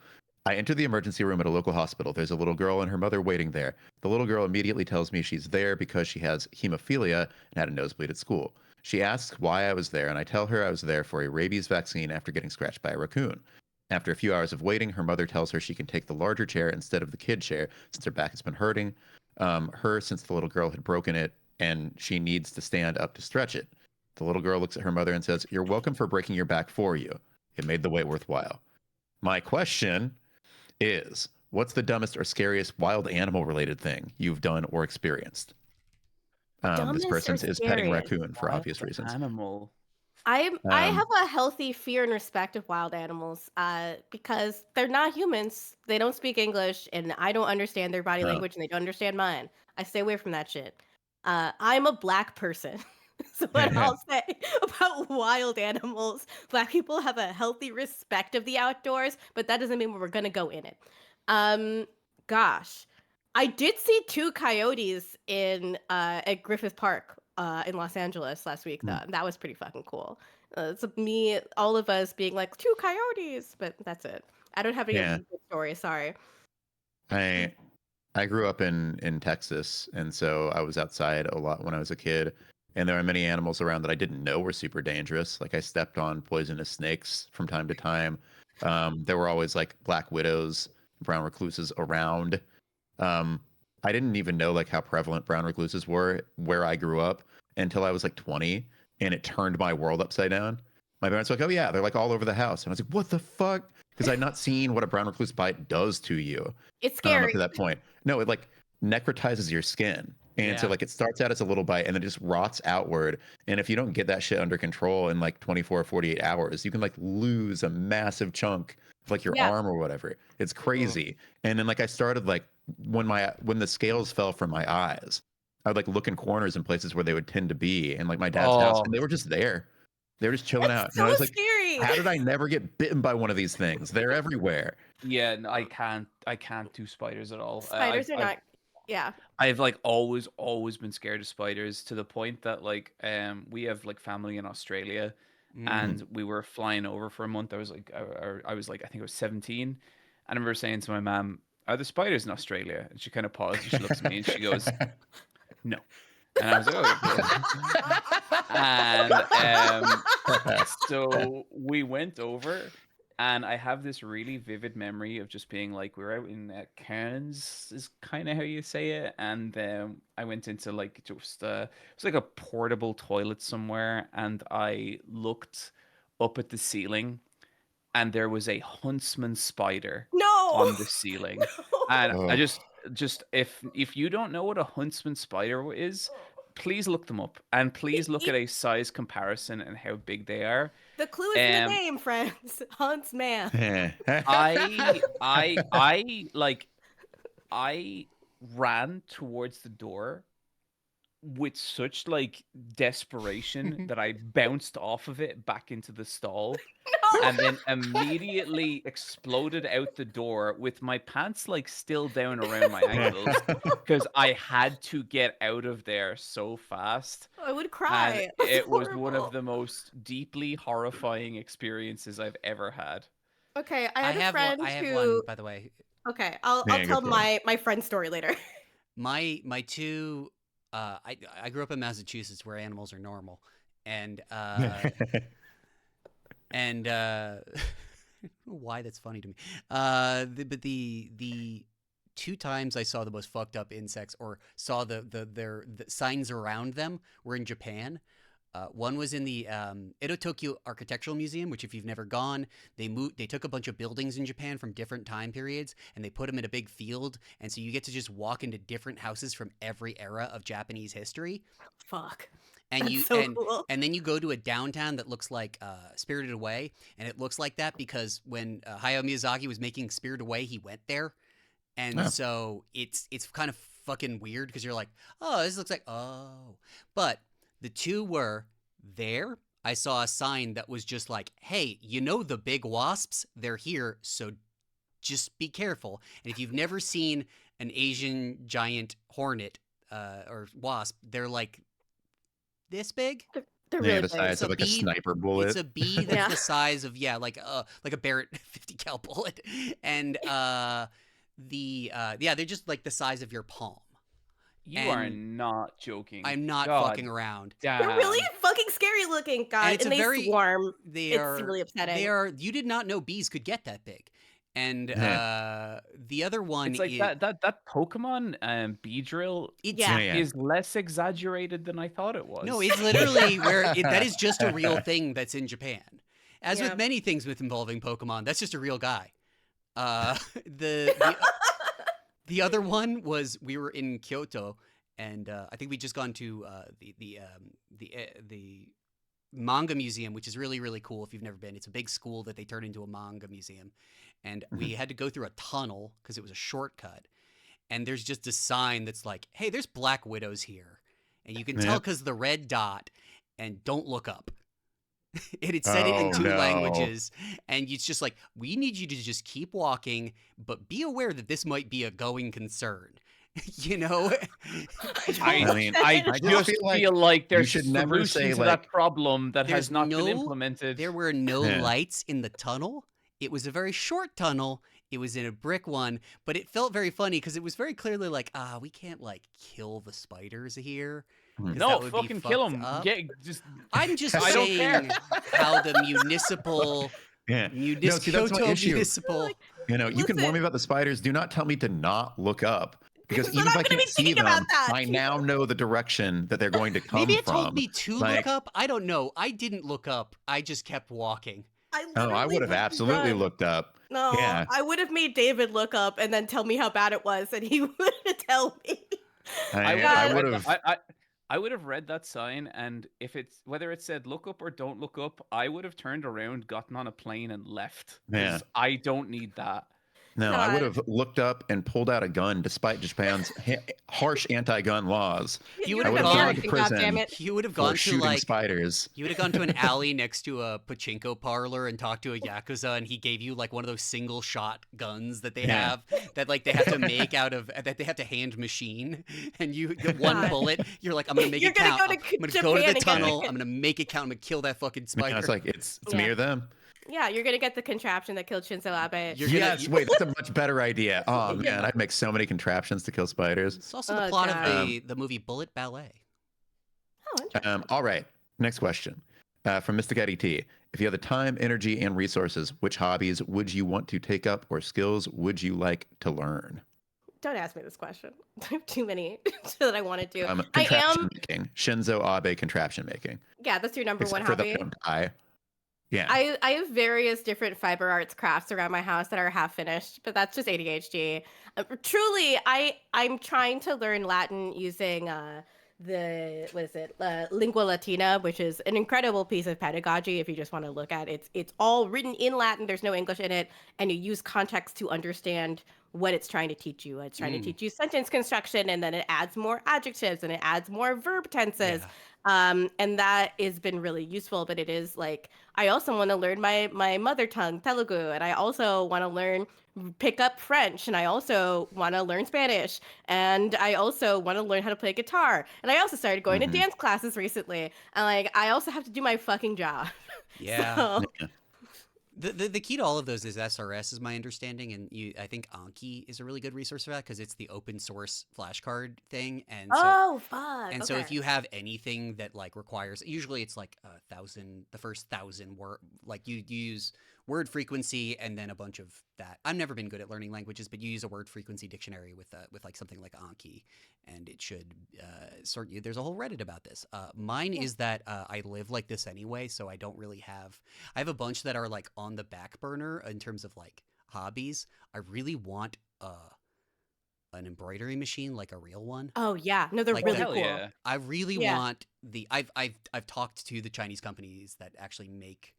I enter the emergency room at a local hospital. There's a little girl and her mother waiting there. The little girl immediately tells me she's there because she has hemophilia and had a nosebleed at school. She asks why I was there, and I tell her I was there for a rabies vaccine after getting scratched by a raccoon. After a few hours of waiting, her mother tells her she can take the larger chair instead of the kid chair since her back has been hurting her since the little girl had broken it and she needs to stand up to stretch it. The little girl looks at her mother and says, "You're welcome for breaking your back for you. It made the wait worthwhile." My question is, what's the dumbest or scariest wild animal related thing you've done or experienced? This Dumbest or person is petting scariest? raccoon for wild obvious reasons. animal. I Um, have a healthy fear and respect of wild animals, because they're not humans. They don't speak English, and I don't understand their body uh, language, and they don't understand mine. I stay away from that shit. I'm a black person, so what I'll say about wild animals: black people have a healthy respect of the outdoors, but that doesn't mean we're gonna go in it. Um, gosh, I did see two coyotes in at Griffith Park in Los Angeles last week, though. And that was pretty fucking cool. It's me, all of us being like two coyotes, but that's it. I don't have any yeah, good stories. Sorry. I I grew up in Texas, and so I was outside a lot when I was a kid. And there are many animals around that I didn't know were super dangerous. Like I stepped on poisonous snakes from time to time. There were always like black widows, brown recluses around. Um, I didn't even know like how prevalent brown recluses were where I grew up until I was like 20, and it turned my world upside down. My parents were like, "Oh yeah, they're like all over the house," and I was like, "What the fuck?" Because I'd not seen what a brown recluse bite does to you It's up scary. to that point. No, it like necrotizes your skin. And so Yeah. like it starts out as a little bite and then it just rots outward. And if you don't get that shit under control in like 24 or 48 hours, you can like lose a massive chunk of like your Yeah. arm or whatever. It's crazy. And then like I started like when the scales fell from my eyes, I would like look in corners and places where they would tend to be and like my dad's house, and Oh, they were just there. They were just chilling That's out. And so I was like, scary. how did I never get bitten by one of these things? They're everywhere. yeah, no, I can't do spiders at all. Spiders are not. Yeah. I've like always been scared of spiders to the point that like we have like family in Australia, and we were flying over for a month. I was like I was like I think I was 17, and I remember saying to my mom, "Are there spiders in Australia?" And she kind of paused and she looks at me and she goes, "No." And I was like, "Oh, cool." And so we went over, and I have this really vivid memory of just being like, we were out in Cairns, is kind of how you say it, and I went into like just it was like a portable toilet somewhere, and I looked up at the ceiling, and there was a huntsman spider No. on the ceiling, and I Oh. just if you don't know what a huntsman spider is, please look them up, and please look at a size comparison and how big they are. The clue is in the Um, name, friends. Huntsman. I like I ran towards the door with such like desperation that I bounced off of it back into the stall, No. and then immediately exploded out the door with my pants like still down around my ankles because I had to get out of there so fast. I would And cry. That's it was one of horrible. the most deeply horrifying experiences I've ever had. Okay, I had a friend I have one, who. by the way. Okay, I'll Yeah, go tell for it. my friend's story later. My two I grew up in Massachusetts where animals are normal. And I don't know why that's funny to me. But the 2 times I saw the most fucked up insects or saw the signs around them were in Japan. One was in the Edo Tokyo Architectural Museum, which if you've never gone, they took a bunch of buildings in Japan from different time periods and they put them in a big field, and so you get to just walk into different houses from every era of Japanese history. Fuck. And That's you so cool. and then you go to a downtown that looks like Spirited Away, and it looks like that because when Hayao Miyazaki was making Spirited Away, he went there, and Oh. so it's kind of fucking weird because you're like, oh, this looks like but the two were there. I saw a sign that was just like, hey, you know the big wasps? They're here, so just be careful. And if you've never seen an Asian giant hornet or wasp, they're like this big. They're Yeah, really the big. size of like a bee- sniper bullet. It's a bee that's Yeah. the size of like a Barrett 50 cal bullet, and they're just like the size of your palm. You are And not joking. I'm not God fucking around. They're really damn. fucking scary looking, God. it's And a they very- swarm. They It's are really upsetting. They are. You did not know bees could get that big, and the other one It's like is that Pokemon Beedrill it's Yeah. Yeah. is less exaggerated than I thought it was. no, it's literally that is just a real thing that's in Japan. As Yeah. with many things with involving Pokemon, that's just a real guy. The the other one was we were in Kyoto, and I think we just gone to the manga museum, which is really really cool. If you've never been, it's a big school that they turned into a manga museum, and we had to go through a tunnel because it was a shortcut. And there's just a sign that's like, "Hey, there's black widows here," and you can tell Yep. because the red dot. And don't look up. And it said it in Oh, 2 no. languages, and it's just like, we need you to just keep walking, but be aware that this might be a going concern. You know? I mean, I I just just feel like feel like you there's should a never solution say, to like- that problem that There's has not been no- implemented. There were no Yeah. lights in the tunnel. It was a very short tunnel. It was in a brick one, but it felt very funny because it was very clearly like, we can't like kill the spiders here. 'cause No, that would be fucking kill fucked them. up. Just I'm just I don't saying care. how the municipal, Yeah. No, see, that's my Kyoto issue. municipal. You know, you can warn Listen. me about the spiders. Do not tell me to not look up. Because But even if I'm I gonna can't be see thinking them, about that. I now know the direction that they're going to come Maybe it from. told me to Like- look up. I don't know. I didn't look up. I just kept walking. I Oh, I literally would have absolutely run. looked up. No, Yeah. I would have made David look up and then tell me how bad it was, and he would tell me. I God. would have. I would have read that sign, and if it's whether it said look up or don't look up, I would have turned around, gotten on a plane, and left. 'Cause Yeah. I don't need that. No, I would God. have looked up and pulled out a gun, despite Japan's harsh anti-gun laws. You You're would've an gone to American, prison. goddammit. You would have For gone to shooting like spiders. you would have gone to an alley next to a pachinko parlor and talked to a yakuza, and he gave you like one of those single shot guns that they Yeah. have that like they have to make out of that they have to hand machine, and you get one God. bullet. You're like, I'm gonna make You're it gonna count. go to I'm gonna Japan go to and the get tunnel. it. I'm gonna make it count. I'm gonna kill that fucking Yeah, spider. it's like it's Yeah. me or them. Yeah, you're gonna get the contraption that killed Shinzo Abe. You're gonna- Yes, you- wait, that's a much better idea. Oh Yeah. man, I'd make so many contraptions to kill spiders. It's also the Oh, plot God. of the movie Bullet Ballet. Oh, interesting. All right, next question from Mystic Eddie T. If you have the time, energy, and resources, which hobbies would you want to take up, or skills would you like to learn? Don't ask me this question. I have too many that I want to do. I Contraption am. making. Shinzo Abe contraption making. Yeah, that's your number Except one for hobby. the one guy. Yeah. I have various different fiber arts crafts around my house that are half finished, but that's just ADHD. Truly, I'm trying to learn Latin using Lingua Latina, which is an incredible piece of pedagogy. If you just want to look at it, it's all written in Latin. There's no English in it, and you use context to understand what it's trying to teach you. It's trying to teach you sentence construction, and then it adds more adjectives and it adds more verb tenses. And that has been really useful, but it is like, I also want to learn my mother tongue, Telugu, and I also want to pick up French, and I also want to learn Spanish, and I also want to learn how to play guitar. And I also started going to dance classes recently, and like, I also have to do my fucking job. Yeah. So, The key to all of those is SRS, is my understanding, and I think Anki is a really good resource for that because it's the open source flashcard thing, and so oh fuck. and so if okay. you have anything that like requires, usually it's like 1,000, the first 1,000 word, like you use word frequency and then a bunch of that. I've never been good at learning languages, but you use a word frequency dictionary with like something like Anki, and it should sort you. There's a whole Reddit about this. Mine is that I live like this anyway, so I don't really have. I have a bunch that are like on the back burner in terms of like hobbies. I really want an embroidery machine, like a real one. Oh yeah, no, they're Like really the- hell cool. yeah. I really Yeah. want the. I've talked to the Chinese companies that actually make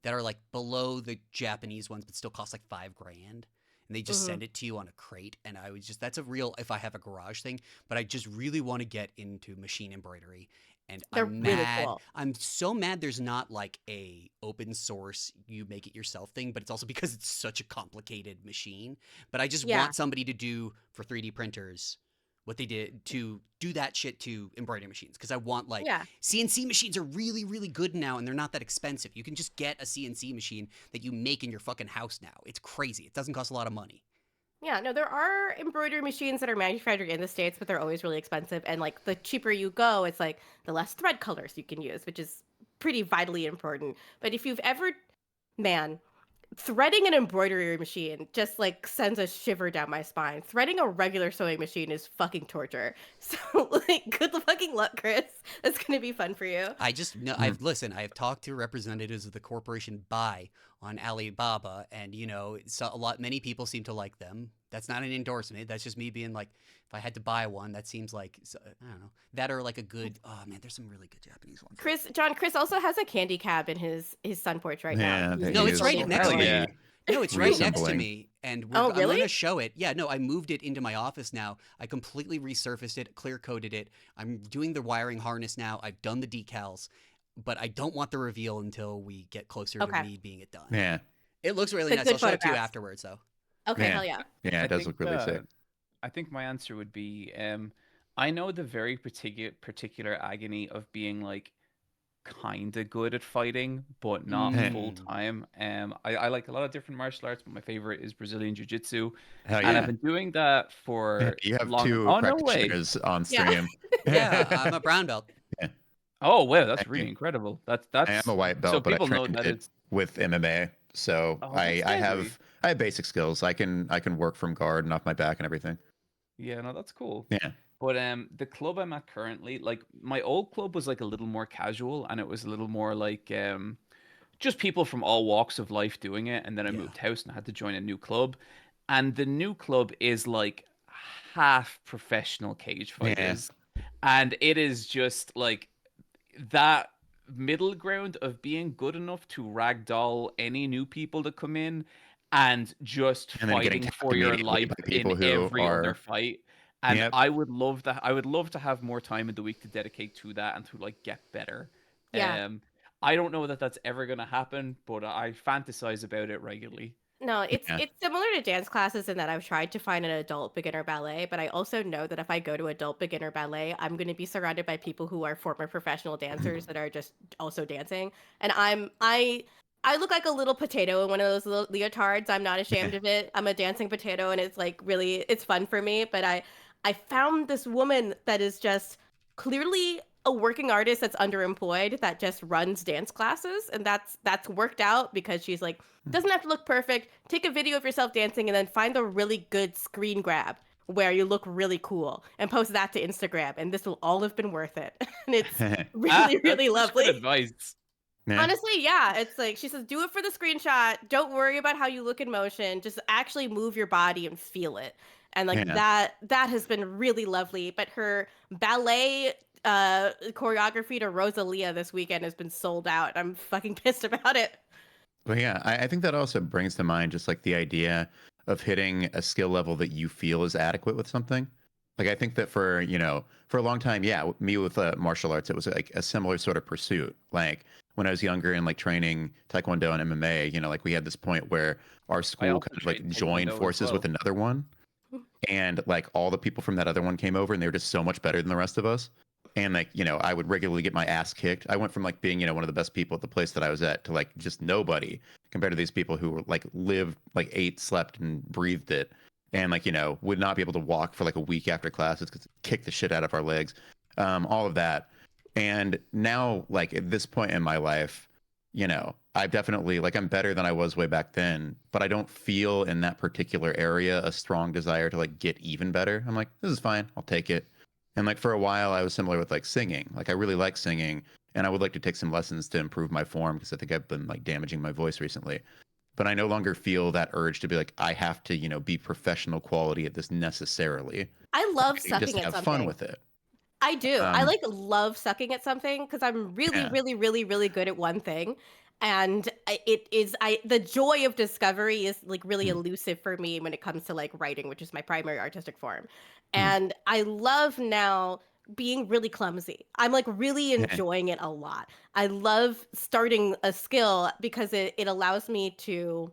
that are like below the Japanese ones, but still cost like $5,000, and they just Mhm. send it to you on a crate. And I was just that's a real if I have a garage thing, but I just really want to get into machine embroidery. And They're I'm really mad. cool. I'm so mad there's not like a open source you make it yourself thing, but it's also because it's such a complicated machine. But I just Yeah. want somebody to do for 3D printers what they did to do that shit to embroidery machines, because I want like Yeah. CNC machines are really really good now, and they're not that expensive. You can just get a CNC machine that you make in your fucking house now. It's crazy. It doesn't cost a lot of money. Yeah, no, there are embroidery machines that are manufactured in the States, but they're always really expensive. And like the cheaper you go, it's like the less thread colors you can use, which is pretty vitally important. But if you've ever, man, threading an embroidery machine just like sends a shiver down my spine. Threading a regular sewing machine is fucking torture. So like good fucking luck, Chris. That's gonna be fun for you. I just know I've talked to representatives of the corporation Buy on Alibaba, and many people seem to like them. That's not an endorsement. That's just me being like, if I had to buy one, that seems like I don't know, that or like a good. Oh man, there's some really good Japanese ones. Chris also has a candy cab in his sun porch right Yeah, now. they No, it's use right next to Hell me. yeah. No, it's right next to Reassembling. me, and Oh, I'm really? going to show it. Yeah, no, I moved it into my office now. I completely resurfaced it, clear coated it. I'm doing the wiring harness now. I've done the decals, but I don't want the reveal until we get closer Okay. to me being it done. Yeah, It looks really The nice. good I'll show it to you photographs. afterwards, though. Okay, Yeah. hell yeah. yeah, I it does think, look really sick. I think my answer would be I know the very particular agony of being like kind of good at fighting, but not Mm. full time. I like a lot of different martial arts, but my favorite is Brazilian Jiu Jitsu. Hell And yeah. I've been doing that Yeah, for you have long. two Oh, no way. practitioners on Yeah. stream. Yeah, I'm a brown belt. Oh, wow, that's Thank you. really incredible. I That's am a white belt, so but I people know trained that it it's with MMA, so Oh, I that's have basic skills. I can work from guard and off my back and everything. yeah, no, that's cool. Yeah, But the club I'm at currently, like my old club was like a little more casual and it was a little more like just people from all walks of life doing it. And then I Yeah. moved house and I had to join a new club. And the new club is like half professional cage Yeah. fighters. And it is just like that middle ground of being good enough to ragdoll any new people that come in and just And then getting fighting tapped for your immediately life by people in who every other are- fight. And Yep. I would love that. I would love to have more time in the week to dedicate to that and to like get better. Yeah. I don't know that that's ever gonna happen, but I fantasize about it regularly. No, it's Yeah. it's similar to dance classes in that I've tried to find an adult beginner ballet, but I also know that if I go to adult beginner ballet, I'm going to be surrounded by people who are former professional dancers that are just also dancing, and I look like a little potato in one of those little leotards. I'm not ashamed of it. I'm a dancing potato, and it's like really it's fun for me. But I found this woman that is just clearly a working artist that's underemployed that just runs dance classes, and that's worked out because she's like doesn't have to look perfect. Take a video of yourself dancing and then find the really good screen grab where you look really cool and post that to Instagram, and this will all have been worth it. And it's really That's really such lovely. good advice. Yeah. Honestly, yeah, it's like she says, do it for the screenshot. Don't worry about how you look in motion. Just actually move your body and feel it. And like Yeah. that has been really lovely. But her ballet choreography to Rosalia this weekend has been sold out. I'm fucking pissed about it. But yeah, I think that also brings to mind just like the idea of hitting a skill level that you feel is adequate with something. Like I think that for a long time, yeah, me with martial arts, it was like a similar sort of pursuit. Like when I was younger and like training Taekwondo and MMA, like we had this point where our school also kind of like trained joined Taekwondo as forces with well. another one. And like all the people from that other one came over and they were just so much better than the rest of us. And like, I would regularly get my ass kicked. I went from like being, one of the best people at the place that I was at to like just nobody compared to these people who were like lived, like ate, slept, and breathed it. And like, would not be able to walk for like a week after classes because it kicked the shit out of our legs. All of that. And now, like at this point in my life, I've definitely like I'm better than I was way back then, but I don't feel in that particular area a strong desire to like get even better. I'm like, this is fine, I'll take it. And like for a while, I was similar with like singing. Like I really like singing, and I would like to take some lessons to improve my form because I think I've been like damaging my voice recently. But I no longer feel that urge to be like I have to, be professional quality at this necessarily. I love I just sucking at have fun something. with it. I do. I Um, like love sucking at something because I'm really, yeah. really, really, really good at one thing. And the joy of discovery is like really Mm, elusive for me when it comes to like writing, which is my primary artistic form. mm. And I love now being really clumsy. I'm like really enjoying it a lot. I love starting a skill because it allows me to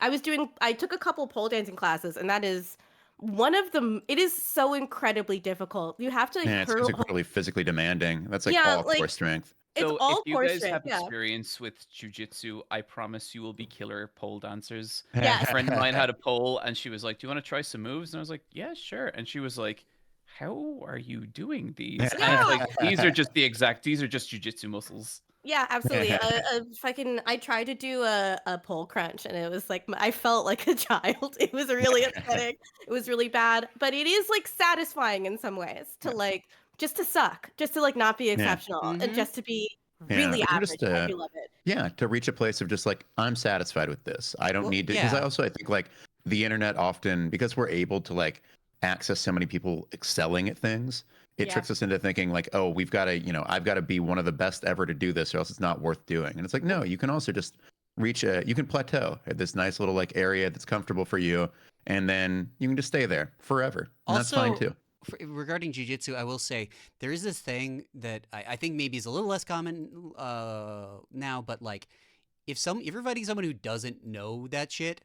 I took a couple pole dancing classes, and that is one of them. It is so incredibly difficult. You have to like Yeah, it seems incredibly physically demanding. That's like yeah, all core like strength. it's So if all you core guys strength. have Yeah. experience with jujitsu, I promise you will be killer pole dancers. A Yes. friend of mine had a pole and she was like, "Do you want to try some moves?" And I was like, "Yeah, sure." And she was like, "How are you doing these?" And it's Yeah. like these are just jujitsu muscles. Yeah, absolutely. Fucking, I tried to do a pole crunch, and it was like I felt like a child. It was really upsetting. It was really bad, but it is like satisfying in some ways to like just to suck, just to like not be Yeah. exceptional, and Mm-hmm. just to be Yeah, really or even average. just I to do love it. yeah, to reach a place of just like I'm satisfied with this. I don't Well, need to because yeah. I think like the internet often because we're able to like access so many people excelling at things, it Yeah. tricks us into thinking like, oh, we've got to, I've got to be one of the best ever to do this or else it's not worth doing. And it's like, no, you can also just you can plateau at this nice little like area that's comfortable for you, and then you can just stay there forever. And that's fine Also, too. regarding jujitsu, I will say there is this thing that I think maybe is a little less common now, but like if you're fighting someone who doesn't know that shit,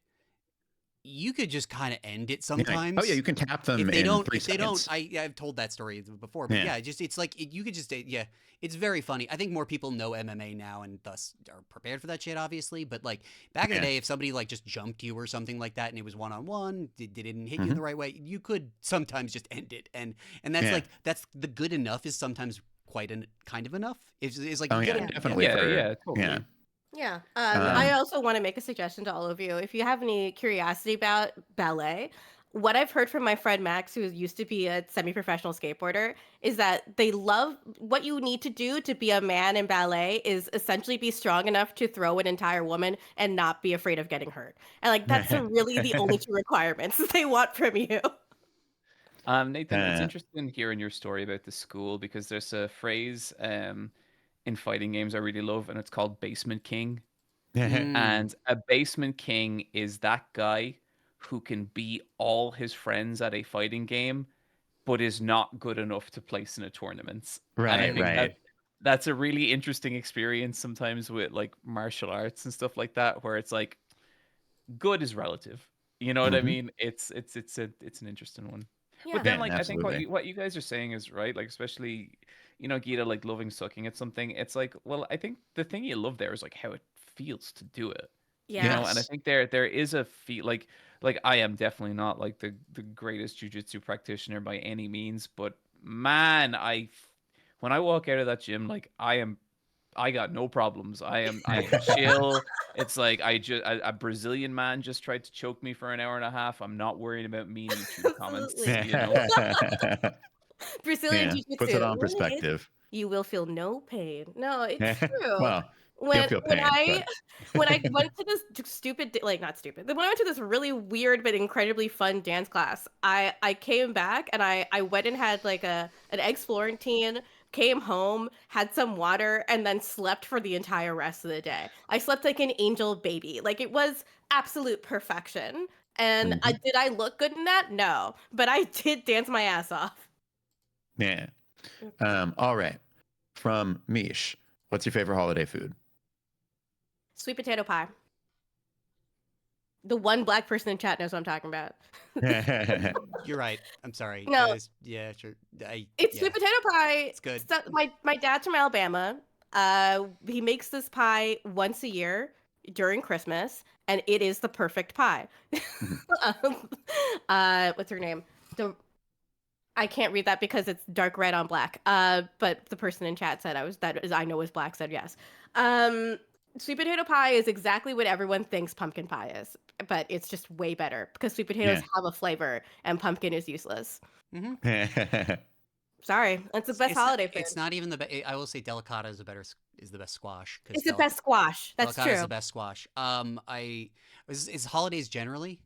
you could just kind of end it Yeah. Oh yeah, sometimes. you can tap them in three If they don't, seconds. I've told that story before, but Yeah. yeah, just it's like you could just yeah, it's very funny. I think more people know MMA now and thus are prepared for that shit, obviously. But like back in the Yeah. day, if somebody like just jumped you or something like that, and it was one on one, didn't hit you Hmm. the right way, you could sometimes just end it, and that's Yeah. like that's the good enough is sometimes quite an kind of enough. Is like Oh you yeah, get Yeah. it, yeah. definitely for Yeah, yeah. totally. Yeah. I Um, also want to make a suggestion to all of you. If you have any curiosity about ballet, what I've heard from my friend Max, who used to be a semi-professional skateboarder, is that they love what you need to do to be a man in ballet is essentially be strong enough to throw an entire woman and not be afraid of getting hurt. And like that's really the only two requirements they want from you. Nathan, it's uh, interesting hearing your story about the school because there's a phrase in fighting games I really love, and it's called basement king. Mm. And a basement king is that guy who can beat all his friends at a fighting game, but is not good enough to place in a tournament. And I right, think Mm. right. that's a really interesting experience sometimes with like martial arts and stuff like that, where it's like good is relative. You know what I Hmm. mean? It's an interesting one. But Yeah. then Yeah, like I think absolutely. what you guys are saying is right, like especially Gita like loving sucking at something. It's like, well, I think the thing you love there is like how it feels to do it. Yeah. And I Yes. think there is a feel like I am definitely not like the greatest jujitsu practitioner by any means, but man, when I walk out of that gym, like I got no problems. I am chill. It's like a Brazilian man just tried to choke me for an hour and a half. I'm not worried about mean YouTube comments, Absolutely. you know. Brazilian Yeah, puts it Jiu-Jitsu. on perspective. You will feel no pain. No, it's true. Well, you'll When feel when pain, I but when I went to this stupid like not stupid, when I went to this really weird but incredibly fun dance class, I came back and I went and had like an eggs Florentine, came home, had some water, and then slept for the entire rest of the day. I slept like an angel baby. Like it was absolute perfection. And Mhm. did I look good in that? No, but I did dance my ass off. Yeah. All right. From Mish, what's your favorite holiday food? Sweet potato pie. The one black person in chat knows what I'm talking about. You're right. I'm sorry. That No, is yeah, sure. it's Yeah, sweet potato pie. it's good. So my dad's from Alabama. He makes this pie once a year during Christmas, and it is the perfect pie. Mhm. um, what's her name? The I can't read that because it's dark red on black. But the person in chat said I know is black said yes. Um, Sweet potato pie is exactly what everyone thinks pumpkin pie is, but it's just way better because sweet potatoes Yeah. have a flavor and pumpkin is useless. Mm-hmm. Sorry, that's the best holiday food. It's not even the best. I will say delicata is the best squash because It's the best squash. That's delicata is true. the best squash. Is holidays generally.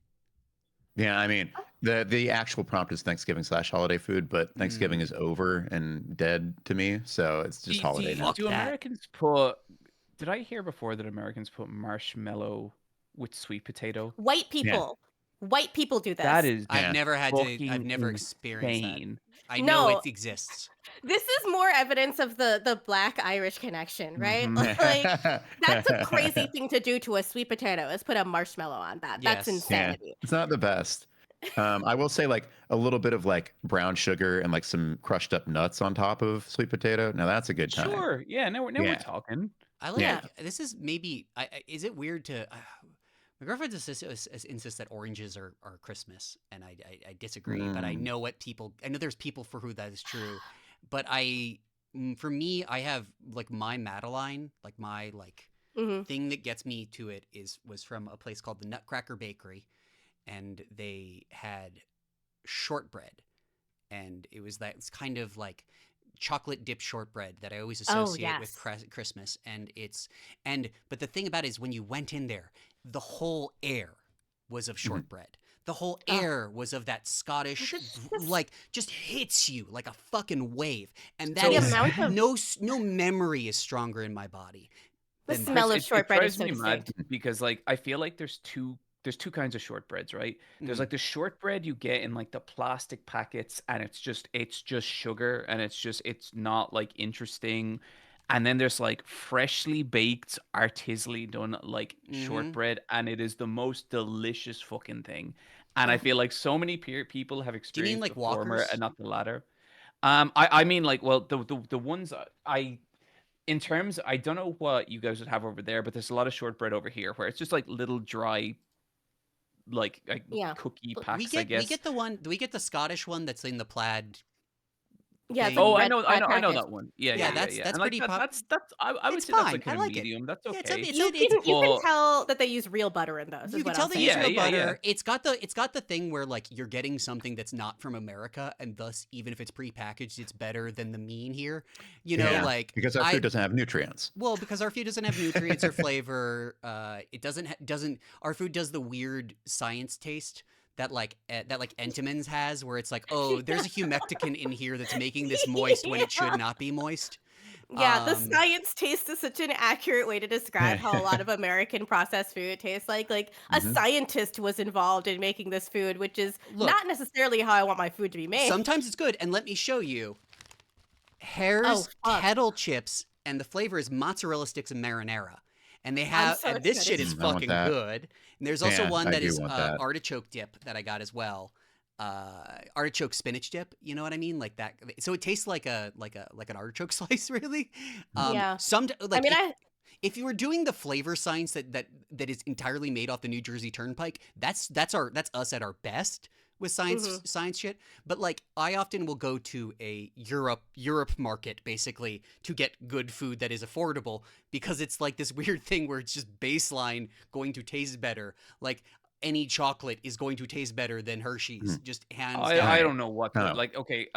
Yeah, I mean, the actual prompt is Thanksgiving/holiday food, but Thanksgiving Mm. is over and dead to me, so it's just holiday now. Fuck Do that. Americans put? Did I hear before that Americans put marshmallow with sweet potato? White people. White people do this. That is I've Yeah. never fucking experienced that. insane. I know No, it exists. this is more evidence of the Black Irish connection, right? Mhm. Like that's a crazy thing to do to a sweet potato is put a marshmallow on that. That's Yes. Yeah, insanity. it's not the best. I will say like a little bit of like brown sugar and like some crushed up nuts on top of sweet potato. Now that's a good time. Sure. Yeah. Now we're Yeah. talking. I like. Yeah. This is maybe. Is it weird to? My girlfriend insists that oranges are Christmas, and I disagree. But I know I know there's people for who that is true, but for me, I have like my Madeline, like my Mhm. thing that gets me to it was from a place called the Nutcracker Bakery, and they had shortbread, and it's kind of like chocolate dipped shortbread that I always associate with Christmas, but the thing about it is when you went in there, the whole air was of shortbread. The whole air was of that Scottish, just hits you like a fucking wave, and that The is amount of- no memory is stronger in my body. The than smell that. of shortbread drives is so me mad distinct. because like I feel like there's two kinds of shortbreads, right? There's like the shortbread you get in like the plastic packets and it's just sugar and it's not like interesting. And then there's like freshly baked, artisanally done like shortbread, and it is the most delicious fucking thing. And I feel like so many people have Do you mean experienced like the former Walkers? and not the latter. I mean like well the ones I in terms, I don't know what you guys would have over there, but there's a lot of shortbread over here where it's just like little dry, like Yeah. cookie But packs, I guess. we get the Scottish one that's in the plaid. Yeah, it's thing. like Oh, red I plaid know package. that one. Yeah, Yeah, yeah, yeah, that's yeah. that's And like pretty that's I would It's say that's fine. like I kind of like it. medium. That's Yeah, okay. You can tell that they use real butter in those. You is can what tell I'll they say. use Yeah, real yeah, butter. yeah. It's got the thing where like you're getting something that's not from America, and thus even if it's prepackaged, it's better than the mean here. You know, Yeah, like because our food doesn't have nutrients. well, because our food doesn't have nutrients or flavor. It doesn't. Our food does the weird science taste that like Entenmann's has, where it's like, oh, there's a humectant in here that's making this moist when it should not be moist. Yeah, the science taste is such an accurate way to describe how a lot Mhm. of American processed food tastes like. Like a scientist was involved in making this food, which is Look, not necessarily how I want my food to be made. sometimes it's good, and let me show you. Hare's fuck. kettle chips, and the flavor is mozzarella sticks and marinara. And they I'm have, so and this shit excited. is I want fucking that. good. And there's also Yeah, one I that do is want that. artichoke dip that I got as well. Artichoke spinach dip, you know what I mean? Like that. So it tastes like an artichoke slice, really. Yeah. Like I mean, if you were doing the flavor science that is entirely made off the New Jersey Turnpike, that's us at our best with science shit. But like I often will go to a Europe market basically to get good food that is affordable because it's like this weird thing where it's just baseline going to taste better. Like any chocolate is going to taste better than Hershey's, just hands down. I don't know what Oh. like okay,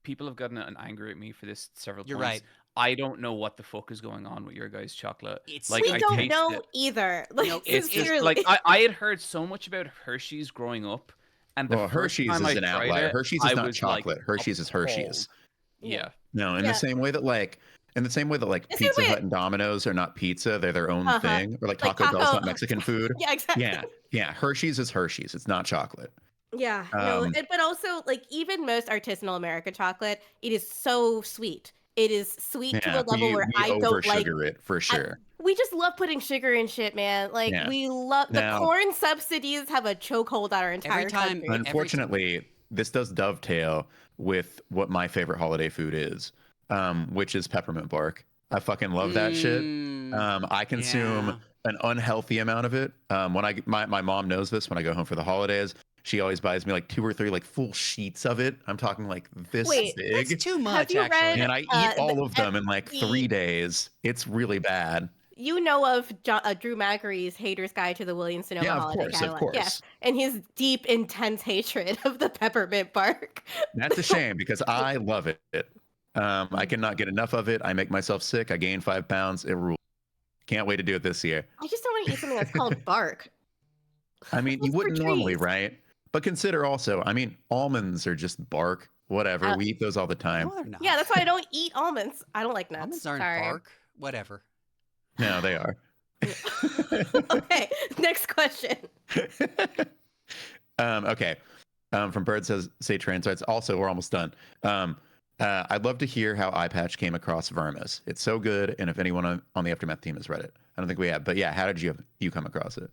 people have gotten angry at me for this several You're points. right. I don't know what the fuck is going on with your guys' chocolate. It's Like we I don't taste know it. either. Like, No, It's just sincerely. like I had heard so much about Hershey's growing up, and the Well, first Hershey's time is I an tried outlier. it, Hershey's I is not was like chocolate. Hershey's is Hershey's. Yeah. No, in Yeah. the same way that like The same Pizza way- Hut and Domino's are not pizza, they're their own thing. Or like Like Taco Bell's taco- not Mexican food. Yeah, exactly. Yeah. Hershey's is Hershey's. It's not chocolate. Yeah, but also like even most artisanal American chocolate, it is so sweet. It is sweet to Yeah, a level where we I don't like. over-sugar it for sure. We just love putting sugar in shit, man. Like Yeah. we love the Now- corn subsidies have a chokehold on our entire Every time- country. Unfortunately, this does dovetail with what my favorite holiday food is, which is peppermint bark. I fucking love that shit. I consume an unhealthy amount of it. When my mom knows this, when I go home for the holidays, she always buys me like 2 or 3 like full sheets of it. I'm talking like this Wait, big. That's too much, you actually. read- And I eat all of them in like the- 3 days. It's really bad. you know of Drew Mackery's Hater's Guide to the Williams Sonoma Yeah, of Holiday course, of Catalog. course. Yes, and his deep, intense hatred of the peppermint bark. That's a shame because I love it. I cannot get enough of it. I make myself sick. I gain 5 pounds. It rules. Can't wait to do it this year. I just don't want to eat something that's called bark. I mean, Those you are wouldn't normally, trees. right? But consider also, I mean, almonds are just bark. Whatever. We eat those all the time. No, they're not. Yeah, that's why I don't eat almonds. I don't like nuts. Almonds aren't Sorry. bark. Whatever. No, they are. Okay, next question. Okay. From Bird says, say trans rights. Also, we're almost done. I'd love to hear how Eyepatch came across Vermis. It's so good, and if anyone on the Aftermath team has read it, I don't think we have. But yeah, how did you come across it?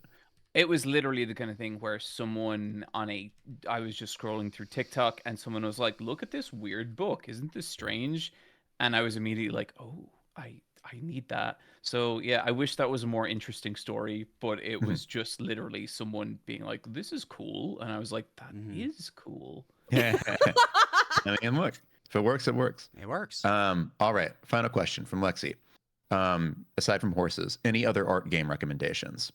It was literally the kind of thing where I was just scrolling through TikTok and someone was like, "Look at this weird book. Isn't this strange?" And I was immediately like, "Oh, I need that." So yeah, I wish that was a more interesting story, but it was just literally someone being like, "This is cool," and I was like, "That is cool." I mean, look, if it works, it works. It works. All right, final question from Lexi. Aside from horses, any other art game recommendations?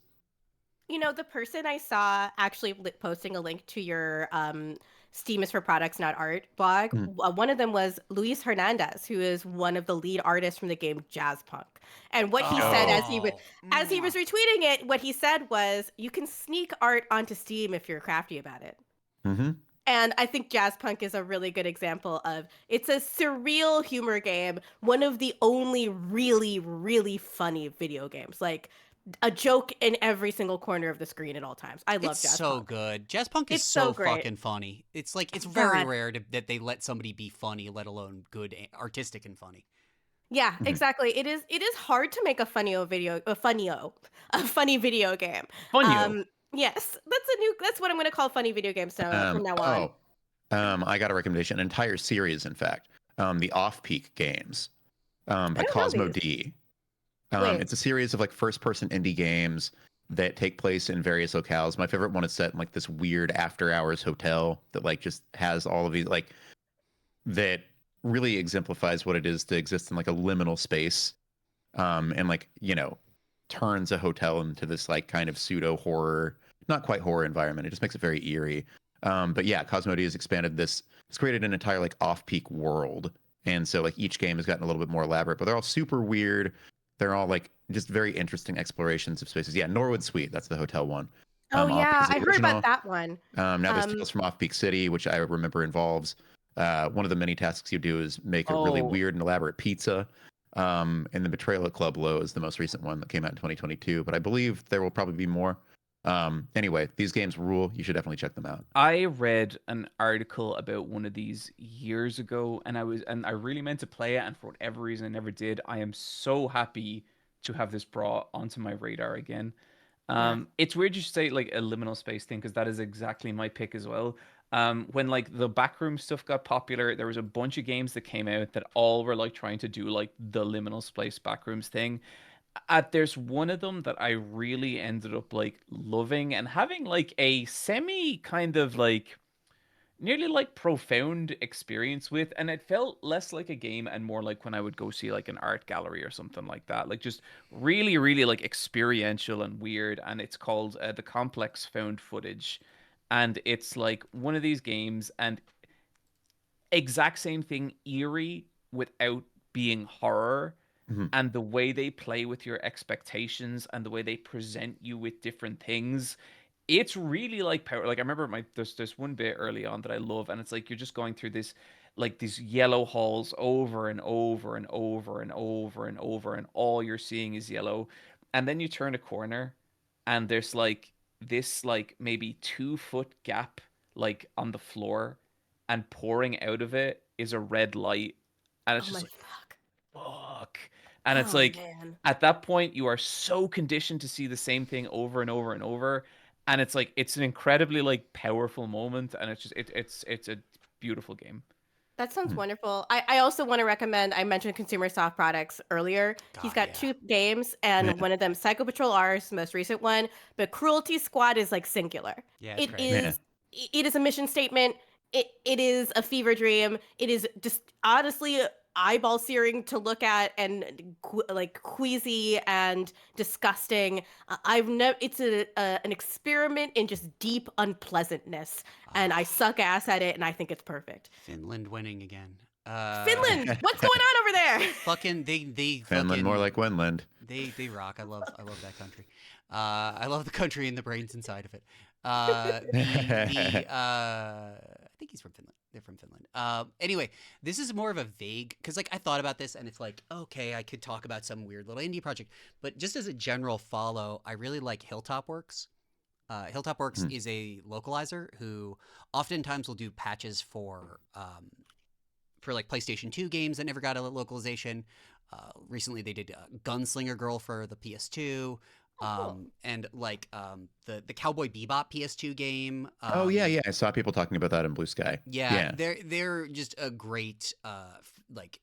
You know, the person I saw actually posting a link to your Steam is for Products, Not Art blog. One of them was Luis Hernandez, who is one of the lead artists from the game Jazzpunk. And what he said as he was retweeting it, what he said was, you can sneak art onto Steam if you're crafty about it. And I think Jazzpunk is a really good example of, it's a surreal humor game, one of the only really, really funny video games. Like, a joke in every single corner of the screen at all times. I love Jazzpunk. It's so good. Jazzpunk is It's so great. fucking funny. It's like, it's very rare that they let somebody be funny, let alone good, artistic and funny. Yeah, exactly. It is hard to make a funny video game. Funny. Yes, that's what I'm going to call funny video games from now on. I got a recommendation, an entire series, in fact. The Off Peak games by Cosmo D. It's a series of like first-person indie games that take place in various locales. My favorite one is set in like this weird after-hours hotel that like just has all of these like that really exemplifies what it is to exist in like a liminal space, and like, you know, turns a hotel into this like kind of pseudo horror, not quite horror environment. It just makes it very eerie. But yeah, Cosmo D has expanded this. It's created an entire like off-peak world, and so like each game has gotten a little bit more elaborate, but they're all super weird. They're all like just very interesting explorations of spaces. Yeah, Norwood Suite, that's the hotel one. Oh yeah, I heard about that one. Now there's Tales from Off Peak City, which I remember involves one of the many tasks you do is make a really weird and elaborate pizza. And the Betrayal at Club Low is the most recent one that came out in 2022, but I believe there will probably be more. Anyway, these games rule. You should definitely check them out. I read an article about one of these years ago, and I really meant to play it, and for whatever reason I never did. I am so happy to have this brought onto my radar again. It's weird you should say like a liminal space thing, because that is exactly my pick as well. When like the backroom stuff got popular, there was a bunch of games that came out that all were like trying to do like the liminal space backrooms thing. There's one of them that I really ended up like loving and having like a semi kind of like nearly like profound experience with, and it felt less like a game and more like when I would go see like an art gallery or something like that, like just really, really like experiential and weird. And it's called The Complex Found Footage, and it's like one of these games, and exact same thing, eerie without being horror. And the way they play with your expectations and the way they present you with different things, it's really like power. Like I remember there's one bit early on that I love, and it's like you're just going through this like these yellow halls over and over and over and over and over, and all you're seeing is yellow. And then you turn a corner and there's like this like maybe 2-foot gap like on the floor, and pouring out of it is a red light. And it's just like, fuck. And it's like, at that point, you are so conditioned to see the same thing over and over and over. And it's like, it's an incredibly like powerful moment. And it's just, it's a beautiful game. That sounds wonderful. I also want to recommend, I mentioned Consumer Soft Products earlier. He's got 2 games, and one of them, Psycho Patrol R, is the most recent one, but Cruelty Squad is like singular. Yeah, it is a mission statement. It is a fever dream. It is just honestly eyeball searing to look at and like queasy and disgusting. I've never. It's an experiment in just deep unpleasantness, and I suck ass at it, and I think it's perfect. Finland winning again. Finland, what's going on over there? Fucking they Finland, fucking more like Winland. they rock. I love that country. I love the country and the brains inside of it. I think he's from Finland. They're from Finland. Anyway, this is more of a vague because like I thought about this and it's like okay, I could talk about some weird little indie project, but just as a general follow, I really like Hilltop Works. Hilltop Works is a localizer who oftentimes will do patches for like PlayStation 2 games that never got a localization. Recently, they did Gunslinger Girl for the PS2. And like the Cowboy Bebop PS2 game. Oh yeah, I saw people talking about that in Blue Sky. Yeah, they're just a great like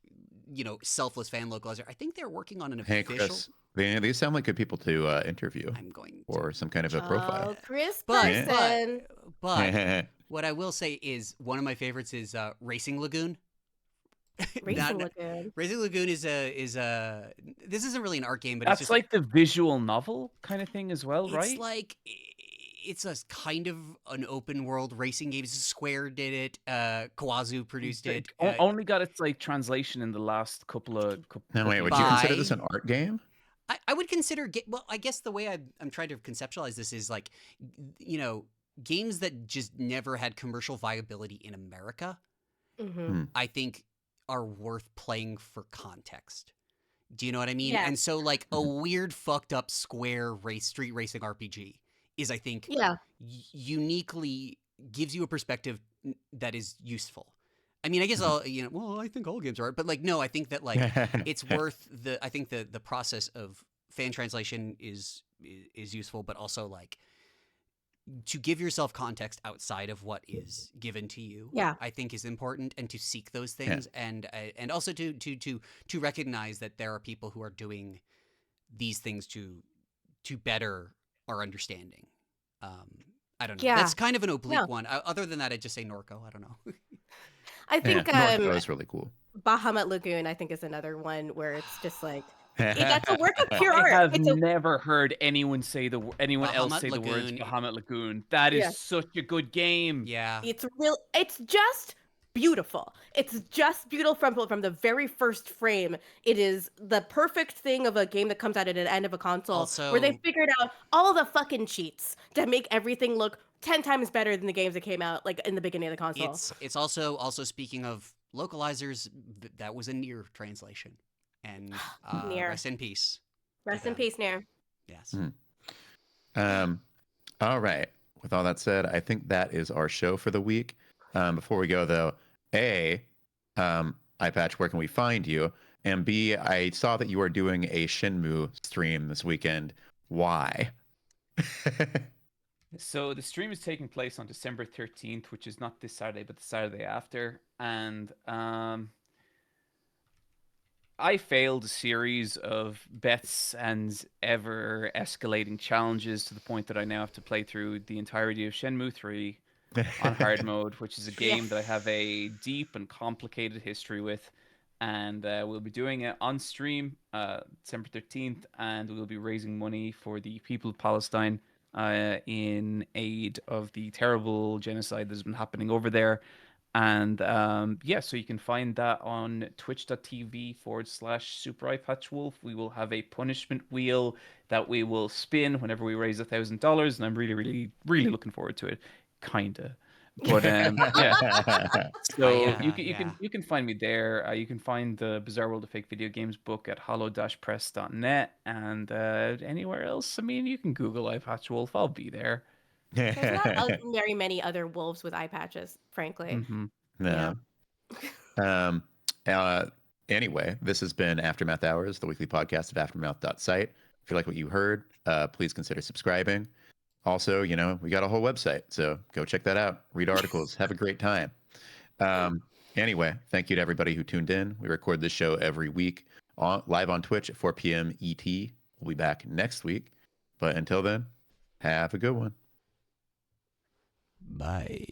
selfless fan localizer. I think they're working on an Hey, official. Chris, they sound like good people to interview. I'm going or some kind of a profile. Oh, Chris But- person. but what I will say is one of my favorites is Racing Lagoon. Racing Not- Lagoon. Racing Lagoon is a this isn't really an art game, but That's it's just like the visual novel kind of thing as well, it's right? like it's a kind of an open world racing game. Square did it. Kawazu produced it. Only got its like translation in the last couple of. No, wait, would couple you of consider Bye. this an art game? I would consider well, I guess the way I'm trying to conceptualize this is like games that just never had commercial viability in America. Mm-hmm. I think are worth playing for context. Do you know what I mean? Yeah. And so like a weird fucked up Square street racing RPG is I think Yeah. uniquely gives you a perspective that is useful. I mean, I guess I'll well, I think all games are art, but like no, I think that like it's worth I think the process of fan translation is useful, but also like to give yourself context outside of what is given to you. Yeah. I think is important, and to seek those things, and also to recognize that there are people who are doing these things to better our understanding. I don't know. Yeah. That's kind of an oblique No. one. Other than that, I'd just say Norco. I don't know. I think North is really cool. Bahamut Lagoon, I think, is another one where it's just like that's a work of pure I art. have never heard anyone say anyone else Bahamut say the words Lagoon. Bahamut Lagoon. That is Yeah. such a good game. Yeah. It's real. It's just beautiful. It's just beautiful from the very first frame. It is the perfect thing of a game that comes out at the end of a console, where they Also- figured out all the fucking cheats to make everything look 10 times better than the games that came out like in the beginning of the console. It's also speaking of localizers, that was a near translation, and Nier. rest in peace. Rest in peace, Nair. Yes. All right. With all that said, I think that is our show for the week. Before we go, though, Eyepatch, where can we find you? And B, I saw that you are doing a Shenmue stream this weekend. Why? So the stream is taking place on December 13th, which is not this Saturday, but the Saturday after. And I failed a series of bets and ever escalating challenges to the point that I now have to play through the entirety of Shenmue 3 on hard mode, which is a game that I have a deep and complicated history with. And we'll be doing it on stream December 13th, and we'll be raising money for the people of Palestine in aid of the terrible genocide that's been happening over there. And so you can find that on twitch.tv/Super Eyepatch Wolf. We will have a punishment wheel that we will spin whenever we raise $1,000, and I'm really, really, really looking forward to it. Kinda. But yeah. So you can find me there. You can find the Bizarre World of Fake Video Games book at hollow-press.net, and anywhere else. I mean, you can Google Eyepatch Wolf. I'll be there. There's not very many other wolves with eye patches, frankly. No. Anyway, this has been Aftermath Hours, the weekly podcast of aftermath.site. If you like what you heard, please consider subscribing. Also, we got a whole website, so go check that out. Read articles. Have a great time. Anyway, thank you to everybody who tuned in. We record this show every week live on Twitch at 4 p.m. ET. We'll be back next week. But until then, have a good one. Bye.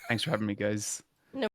Thanks for having me, guys.